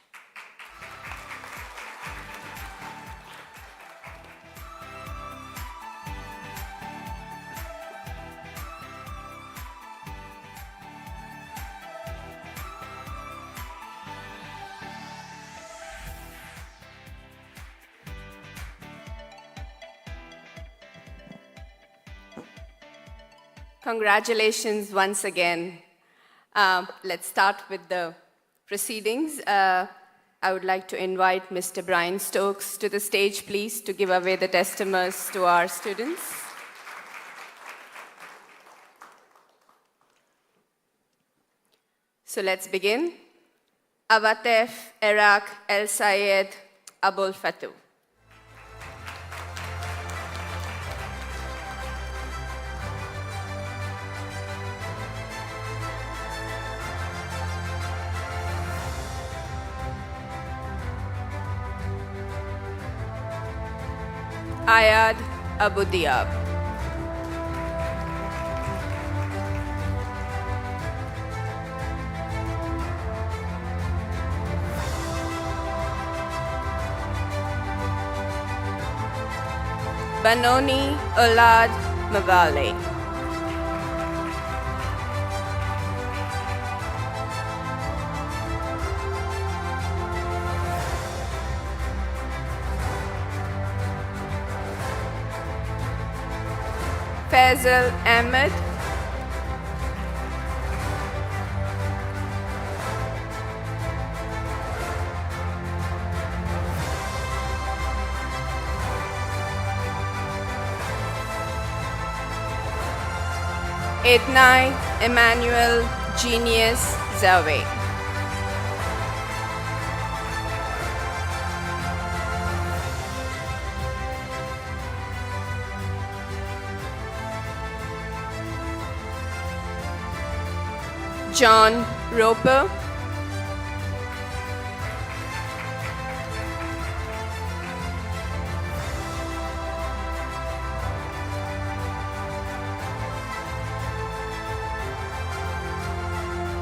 Congratulations once again. Let's start with the proceedings. I would like to invite Mr. Brian Stokes to the stage, please, to give away the testimonials to our students. So let's begin. Abatef Iraq El Sayed Abul Fatu. Ayad Abu Diab. Banoni Olad Mavale. Faisal Ahmed. Ednai Emmanuel Genius Zawe. John Roper.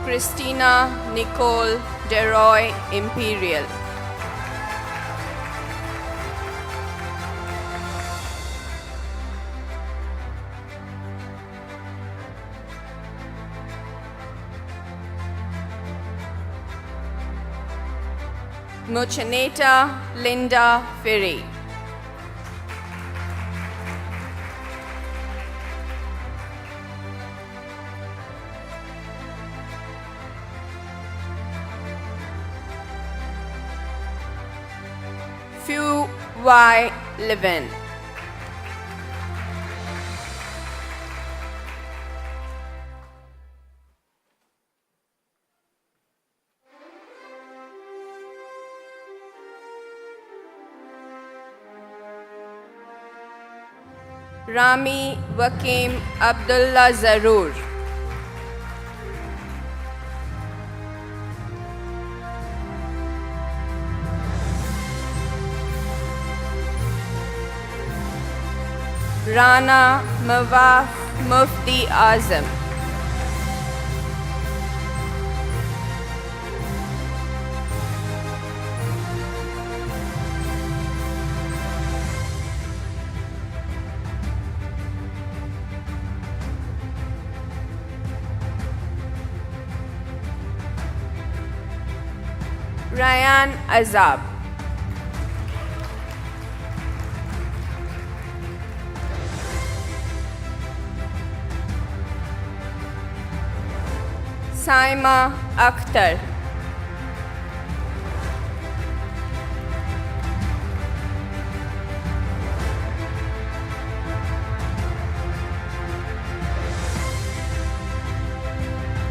Christina Nicole Deroy Imperial. Mochaneta Linda Ferry. Fu Y. Levin. Rami Wakim Abdullah Zarur. Rana Mawaf Mufti Azam. Ryan Azab. Saima Akhtar.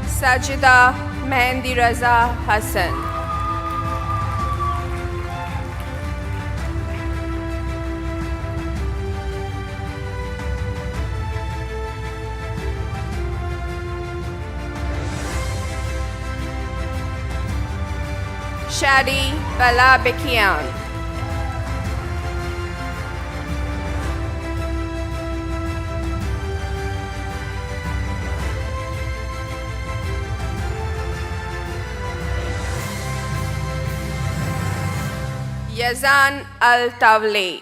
Sajida Mehndi Raza Hassan. Shadi Balabikian. Yazan Al-Tawli.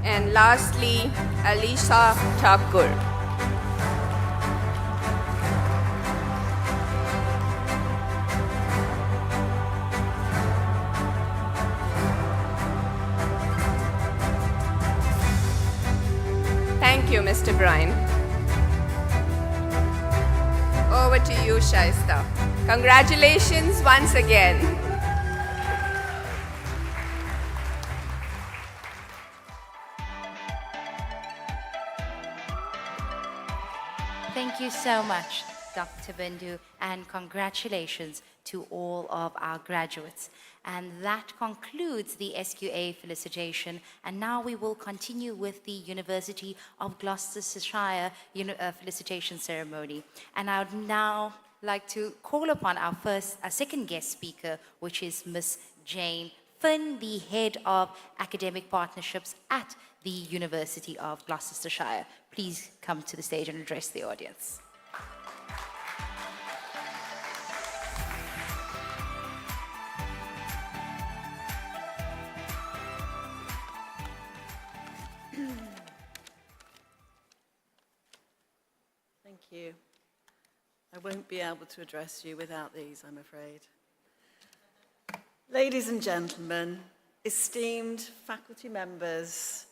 And lastly, Alisha Thakur. Thank you, Mr. Brian. Over to you, Shaista. Congratulations once again. Thank you so much, Dr. Bindu, and congratulations to all of our graduates. And that concludes the SQA Felicitation. And now we will continue with the University of Gloucestershire Felicitation Ceremony. And I would now like to call upon our second guest speaker, which is Miss Jane Finn, the Head of Academic Partnerships at the University of Gloucestershire. Please come to the stage and address the audience. Thank you. I won't be able to address you without these, I'm afraid. Ladies and gentlemen, esteemed faculty members,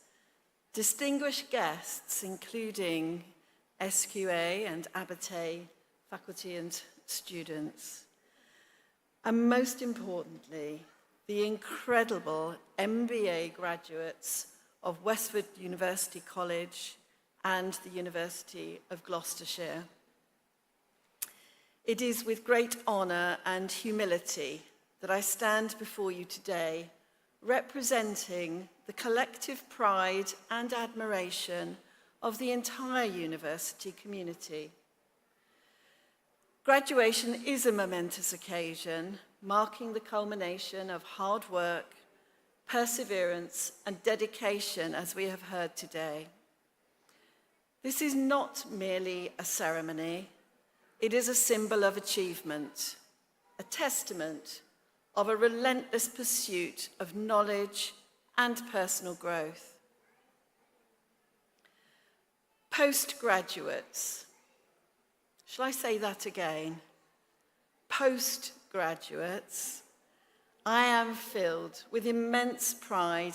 distinguished guests, including SQA and Abertay faculty and students, and most importantly, the incredible MBA graduates of Westford University College and the University of Gloucestershire. It is with great honour and humility that I stand before you today, representing the collective pride and admiration of the entire university community. Graduation is a momentous occasion, marking the culmination of hard work, perseverance, and dedication, as we have heard today. This is not merely a ceremony. It is a symbol of achievement, a testament of a relentless pursuit of knowledge and personal growth. Postgraduates, shall I say that again? Postgraduates, I am filled with immense pride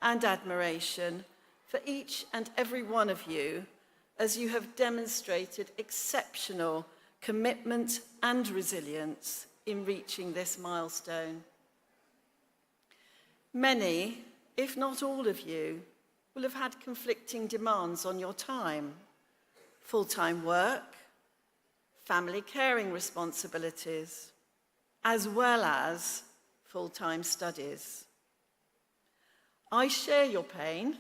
and admiration for each and every one of you, as you have demonstrated exceptional commitment and resilience in reaching this milestone. Many, if not all of you, will have had conflicting demands on your time: full-time work, family caring responsibilities, as well as full-time studies. I share your pain,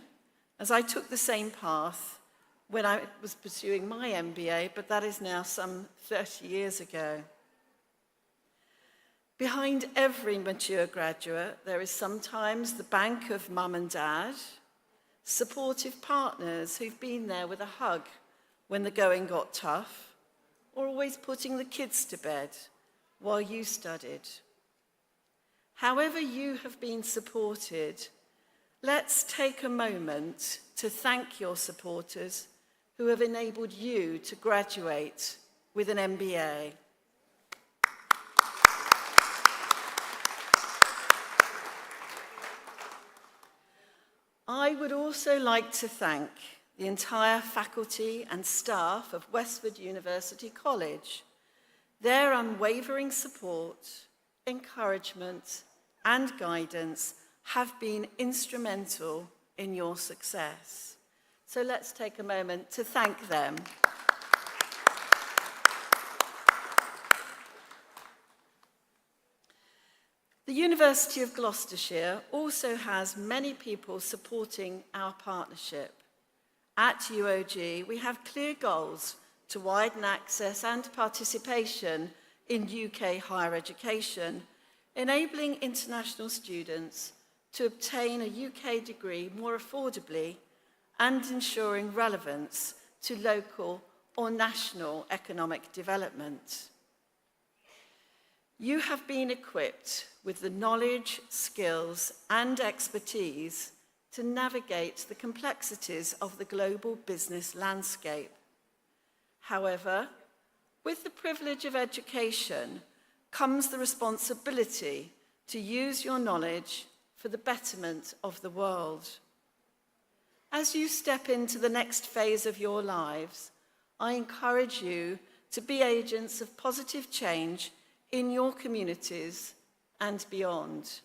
as I took the same path when I was pursuing my MBA, but that is now some 30 years ago. Behind every mature graduate, there is sometimes the bank of mum and dad, supportive partners who've been there with a hug when the going got tough, or always putting the kids to bed while you studied. However you have been supported, let's take a moment to thank your supporters who have enabled you to graduate with an MBA. I would also like to thank the entire faculty and staff of Westford University College. Their unwavering support, encouragement, and guidance have been instrumental in your success. So let's take a moment to thank them. The University of Gloucestershire also has many people supporting our partnership. At UOG, we have clear goals to widen access and participation in UK higher education, enabling international students to obtain a UK degree more affordably and ensuring relevance to local or national economic development. You have been equipped with the knowledge, skills, and expertise to navigate the complexities of the global business landscape. However, with the privilege of education comes the responsibility to use your knowledge for the betterment of the world. As you step into the next phase of your lives, I encourage you to be agents of positive change in your communities and beyond.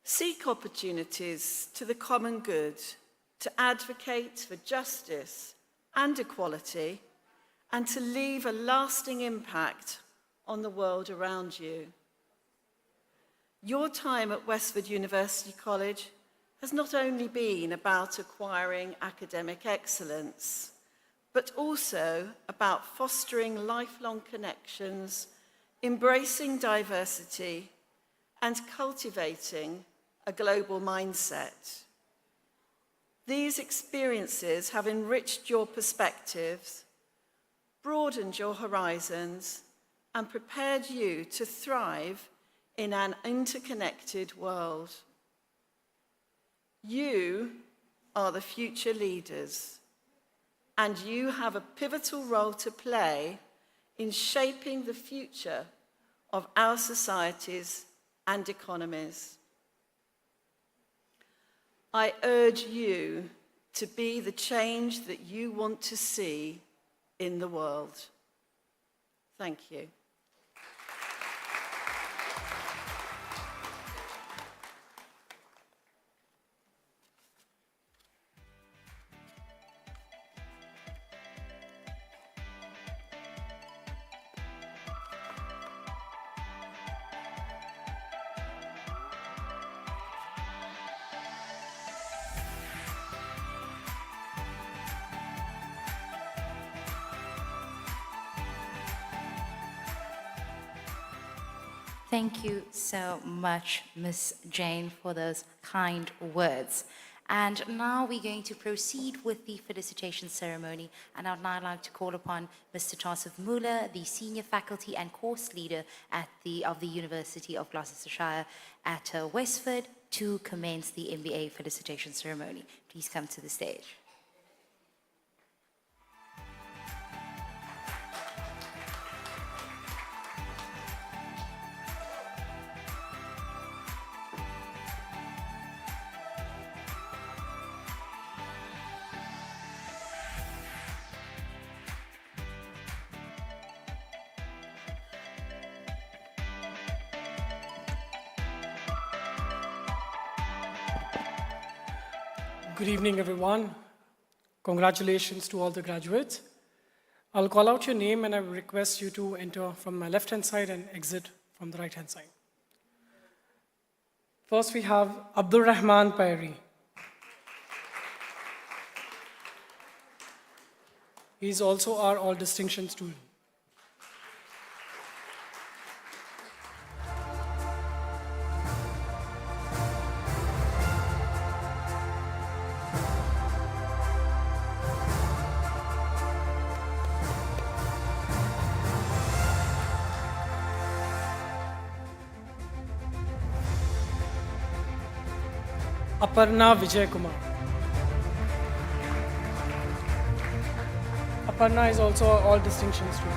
Seek opportunities to the common good, to advocate for justice and equality, and to leave a lasting impact on the world around you. Your time at Westford University College has not only been about acquiring academic excellence, but also about fostering lifelong connections, embracing diversity, and cultivating a global mindset. These experiences have enriched your perspectives, broadened your horizons, and prepared you to thrive in an interconnected world. You are the future leaders, and you have a pivotal role to play in shaping the future of our societies and economies. I urge you to be the change that you want to see in the world. Thank you. Thank you so much, Ms. Jane, for those kind words. And now we're going to proceed with the felicitation ceremony. And I'd now like to call upon Mr. Tassif Muller, the Senior Faculty and Course Leader of the University of Gloucestershire at Westford, to commence the MBA felicitation ceremony. Please come to the stage. Good evening, everyone. Congratulations to all the graduates. I'll call out your name and I will request you to enter from my left-hand side and exit from the right-hand side. First, we have Abdul Rahman Pairi. He's also our all distinction student. Aparna Vijay Kumar. Aparna is also an all distinction student.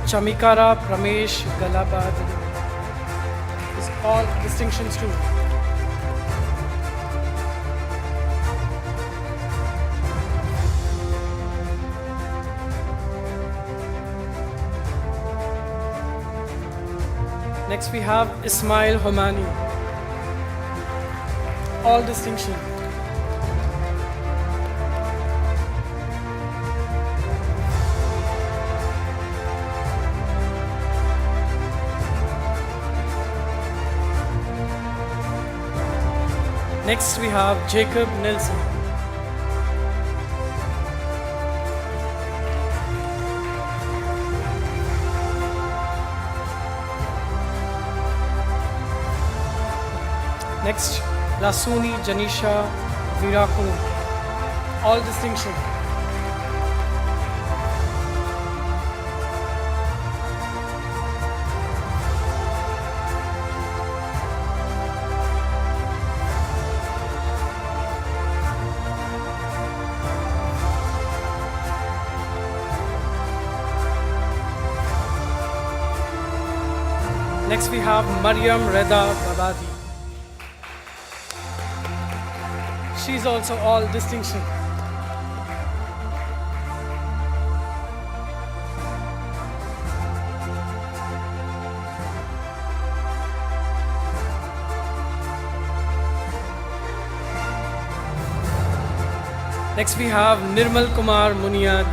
Chamikara Pramesh Galabad is all distinction student. Next we have Ismail Homani, all distinction. Next we have Jacob Nelson. Next, Lasuni Janisha Virakun, all distinction. Next we have Mariam Reda Babadi. She's also all distinction. Next we have Nirmal Kumar Muniad.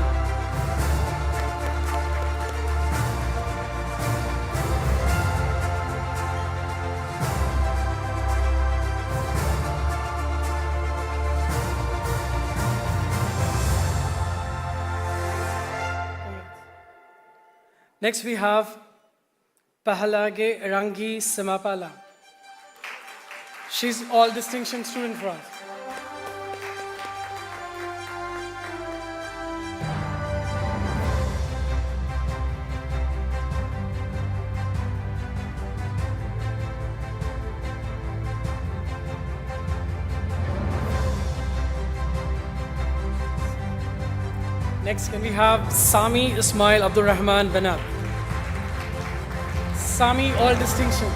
Next we have Pahalage Rangi Samapala. She's all distinction student for us. Next, can we have Sami Ismail Abdul Rahman Banat. Sami, all distinction.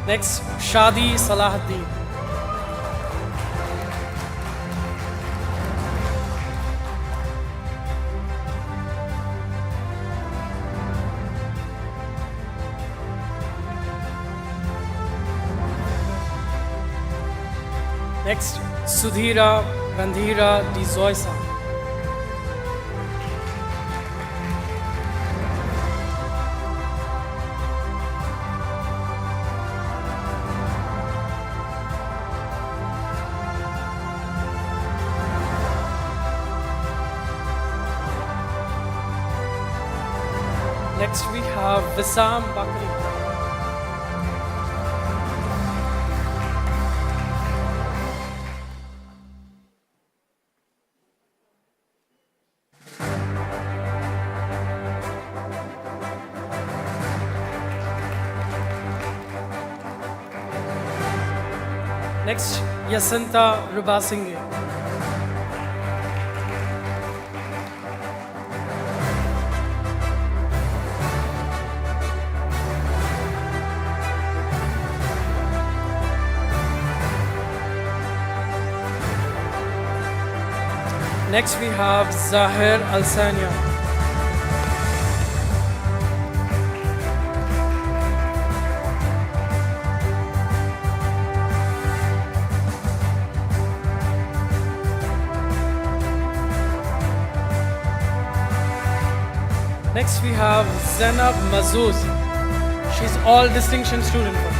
Next, Shadi Salahuddin. Next, Sudhira Randhira Di Zoysa. Next, we have Wissam Bakri. Next, Yasinta Rubasinghe. Next, we have Zahir Alsania. Next, we have Zainab Mazouz. She's all distinction student for us.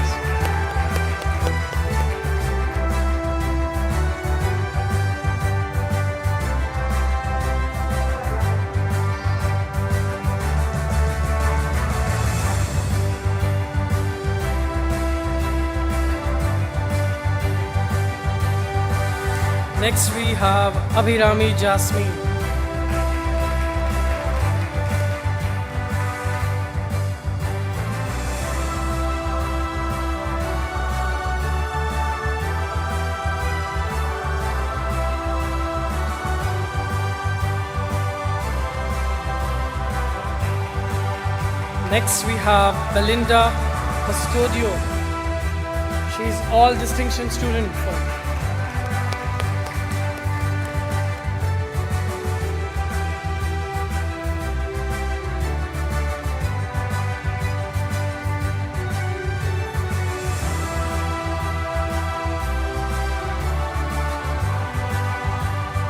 Next, we have Abhirami Jasmine. Next, we have Belinda Custodio. She's all distinction student for us.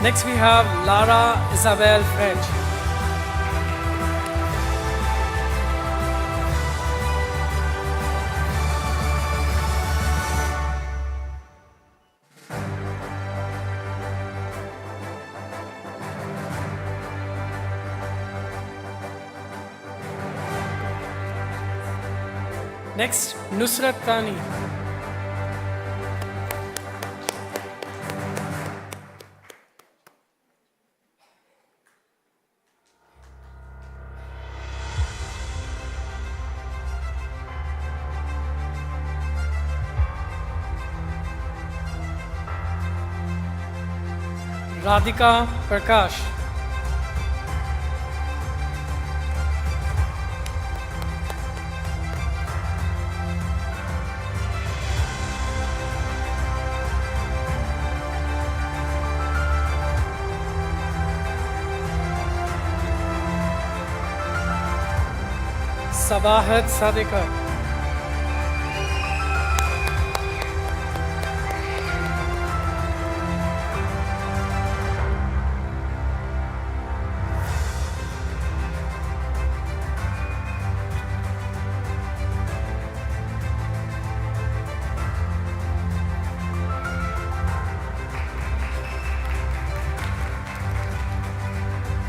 Next, we have Lara Isabel French. Next, Nusrat Tani. Radhika Prakash. Sabahat Sadekar.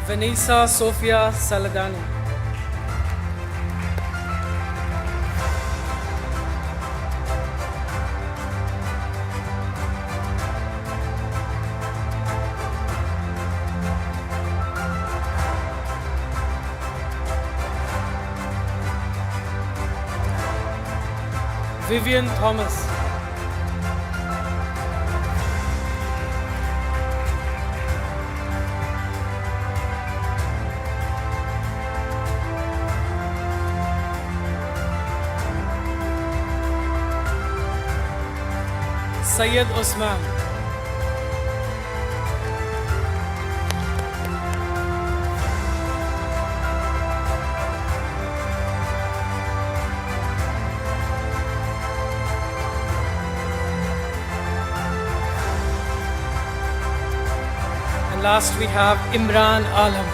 Vanessa Sofia Saladani. Vivian Thomas. Syed Osman. And last we have Imran Alam.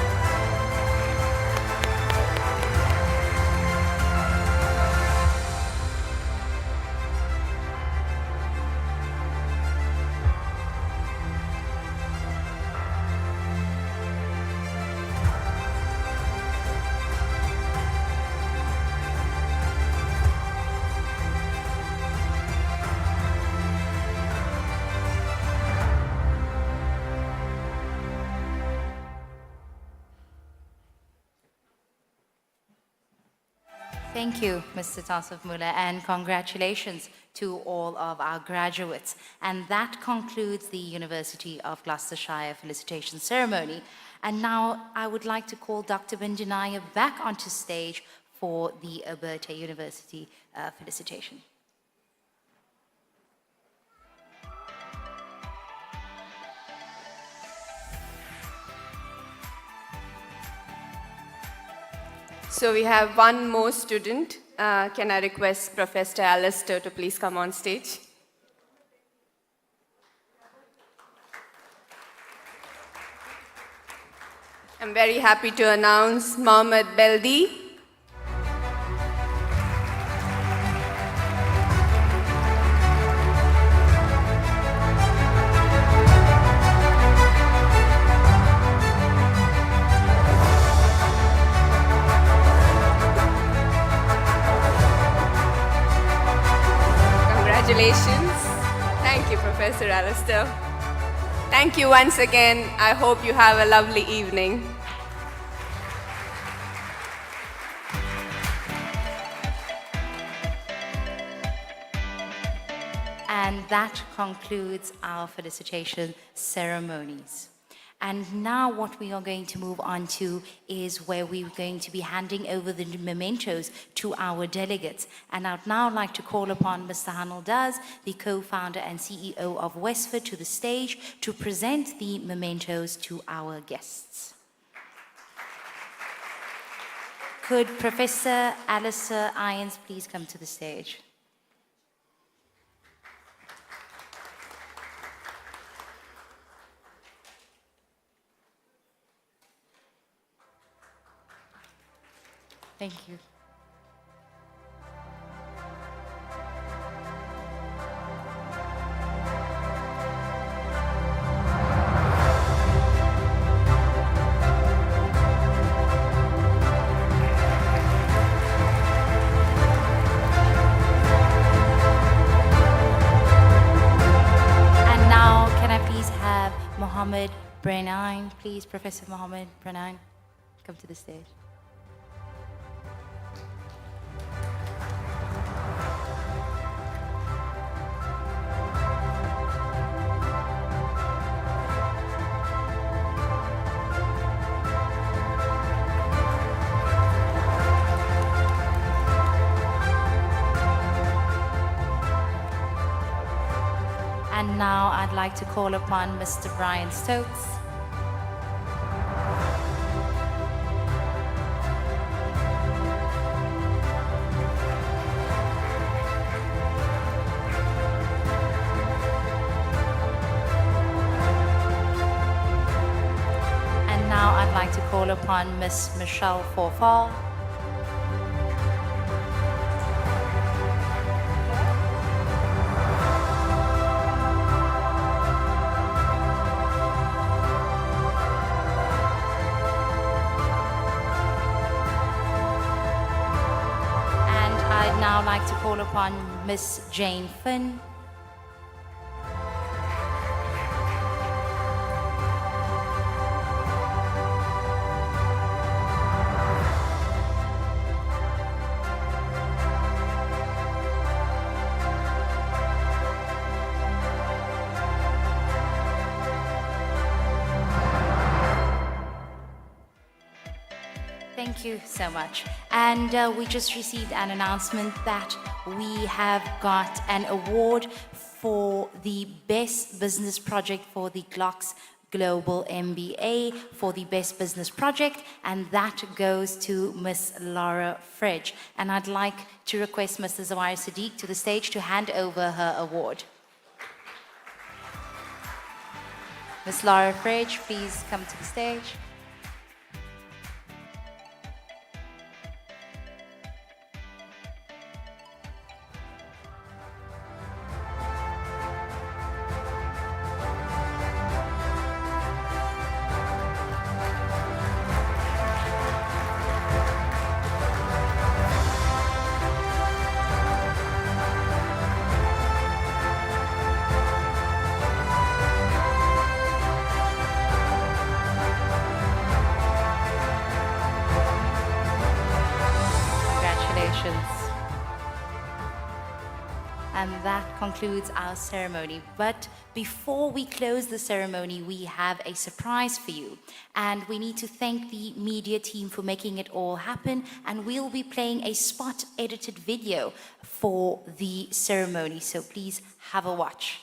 Thank you, Mr. Tassif Mullah, and congratulations to all of our graduates. And that concludes the University of Gloucestershire Felicitation Ceremony. And now I would like to call Dr. Benjanaya back onto stage for the Abertay University Felicitation. So we have one more student. Can I request Professor Alistair to please come on stage? I'm very happy to announce Mohammed Beldi. Congratulations. Thank you, Professor Alistair. Thank you once again. I hope you have a lovely evening. And that concludes our felicitation ceremonies. And now what we are going to move on to is where we're going to be handing over the mementos to our delegates. And I'd now like to call upon Mr. Hanel Daz, the co-founder and CEO of Westford, to the stage to present the mementos to our guests. Could Professor Alistair Irons please come to the stage? Thank you. And now, can I please have Mohammed Brenain, please, Professor Mohammed Brenain, come to the stage. And now I'd like to call upon Mr. Brian Stokes. call upon Miss Michelle Forfar. I'd now like to call upon Miss Jane Finn. Thank you so much. And we just received an announcement that we have got an award for the Best Business Project for the Glox Global MBA for the Best Business Project, and that goes to Miss Laura Fridge. And I'd like to request Mr. Zawahir Sadiq to the stage to hand over her award. Miss Laura Fridge, please come to the stage. And that concludes our ceremony. But before we close the ceremony, we have a surprise for you. And we need to thank the media team for making it all happen. And we'll be playing a spot-edited video for the ceremony. So please have a watch.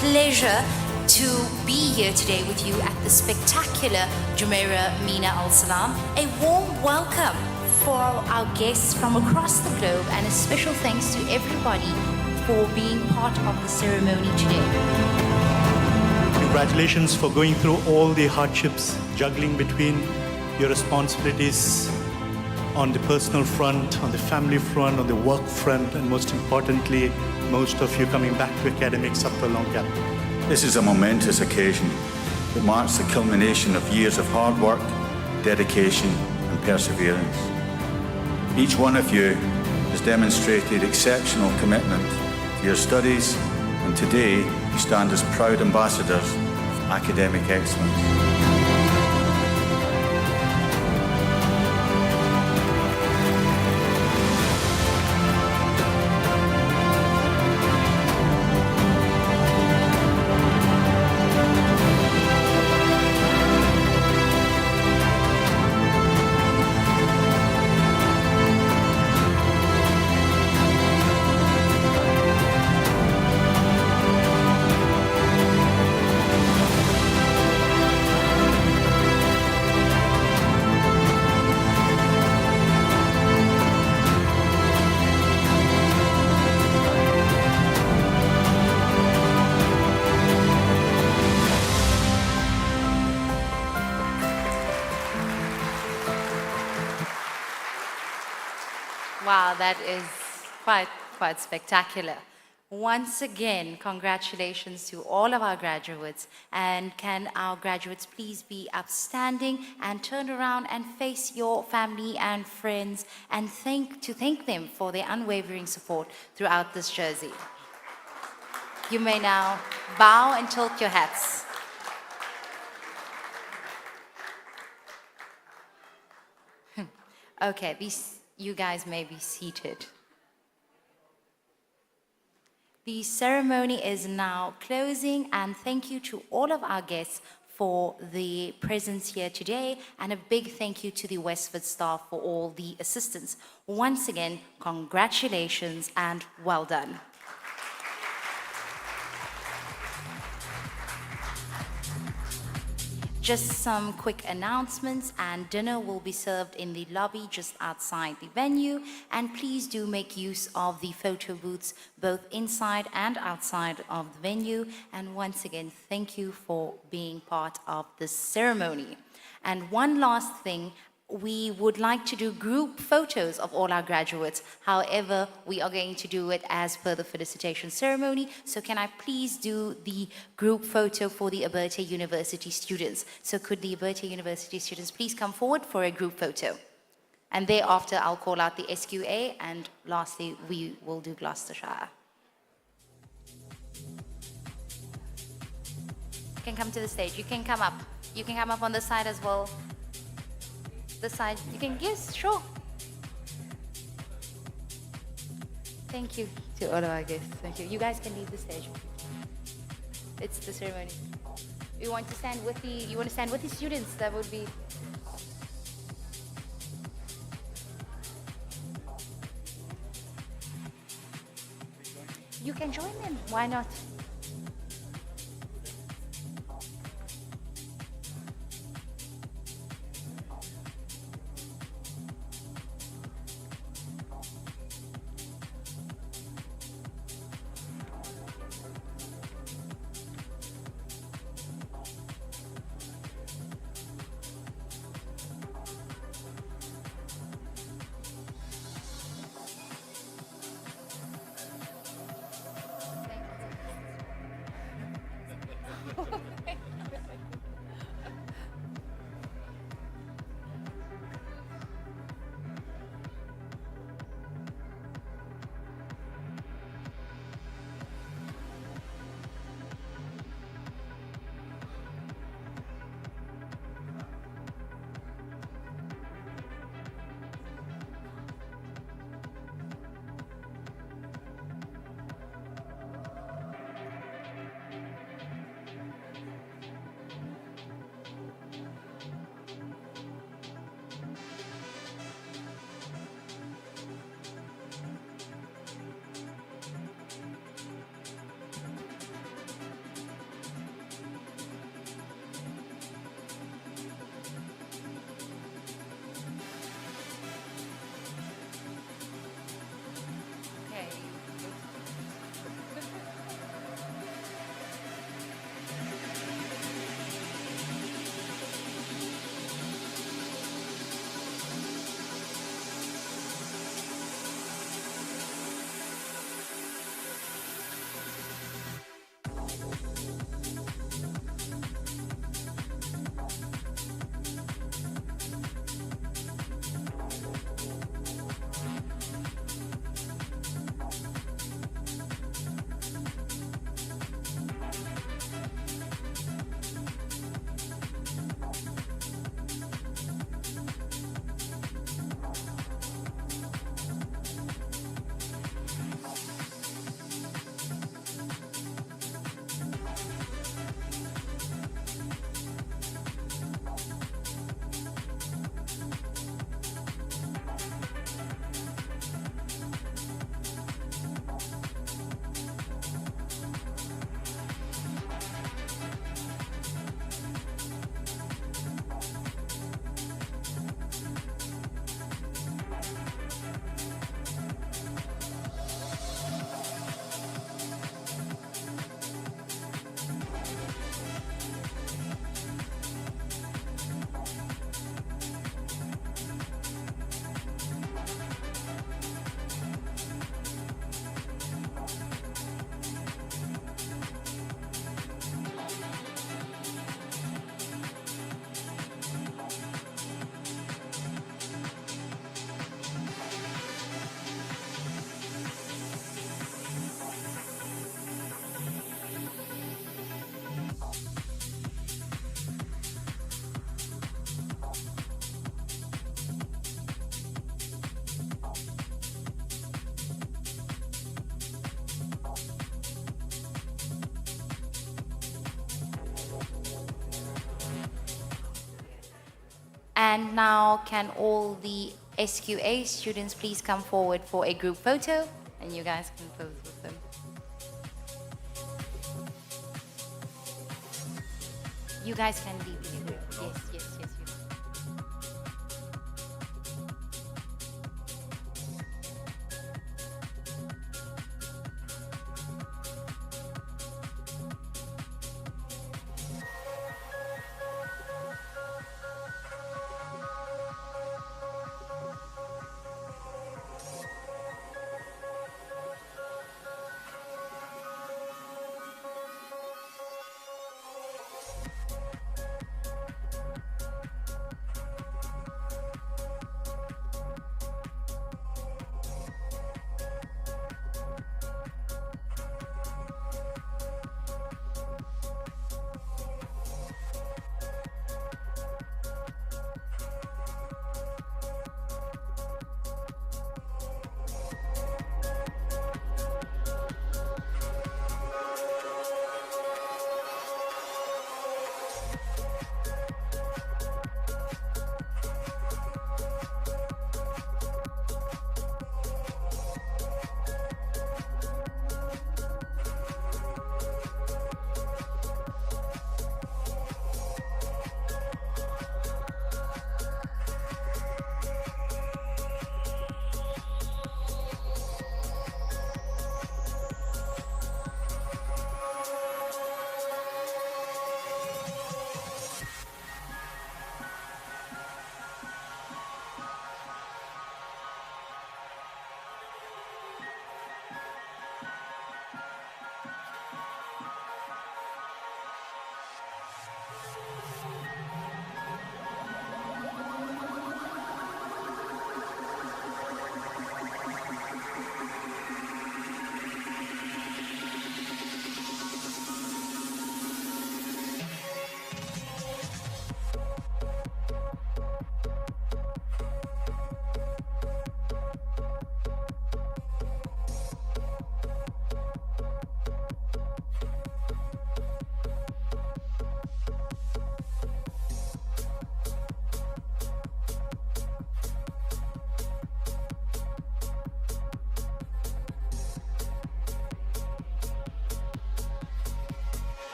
Pleasure to be here today with you at the spectacular Jumeirah Mina Al Salam. A warm welcome for our guests from across the globe, and a special thanks to everybody for being part of the ceremony today. Congratulations for going through all the hardships, juggling between your responsibilities on the personal front, on the family front, on the work front, and most importantly, most of you coming back to academics after a long gap. This is a momentous occasion that marks the culmination of years of hard work, dedication and perseverance. Each one of you has demonstrated exceptional commitment to your studies, and today you stand as proud ambassadors of academic excellence. Wow, that is quite spectacular. Once again, congratulations to all of our graduates. And can our graduates please be upstanding and turn around and face your family and friends and thank them for their unwavering support throughout this journey. You may now bow and tilt your hats. Okay, you guys may be seated. The ceremony is now closing, and thank you to all of our guests for the presence here today, and a big thank you to the Westford staff for all the assistance. Once again, congratulations and well done. Just some quick announcements, and dinner will be served in the lobby just outside the venue, and please do make use of the photo booths both inside and outside of the venue. And once again, thank you for being part of this ceremony. And one last thing, we would like to do group photos of all our graduates. However, we are going to do it as per the felicitation ceremony. So can I please do the group photo for the Abertay University students? So could the Abertay University students please come forward for a group photo? And thereafter, I'll call out the SQA, and lastly, we will do Gloucestershire. You can come to the stage. You can come up. You can come up on the side as well. The side, you can, yes, sure. Thank you to all of our guests. Thank you. You guys can leave the stage. It's the ceremony. You want to stand with the students? That would be. You can join them. Why not? And now can all the SQA students please come forward for a group photo, and you guys can pose with them. You guys can be with the group. Yes, yes, yes.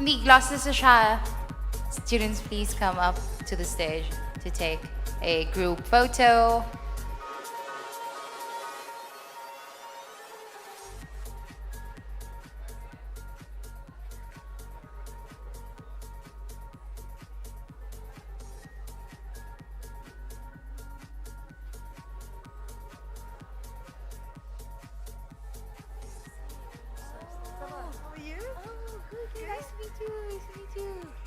The Gloucestershire students please come up to the stage to take a group photo. Nice to meet you. Nice to meet you.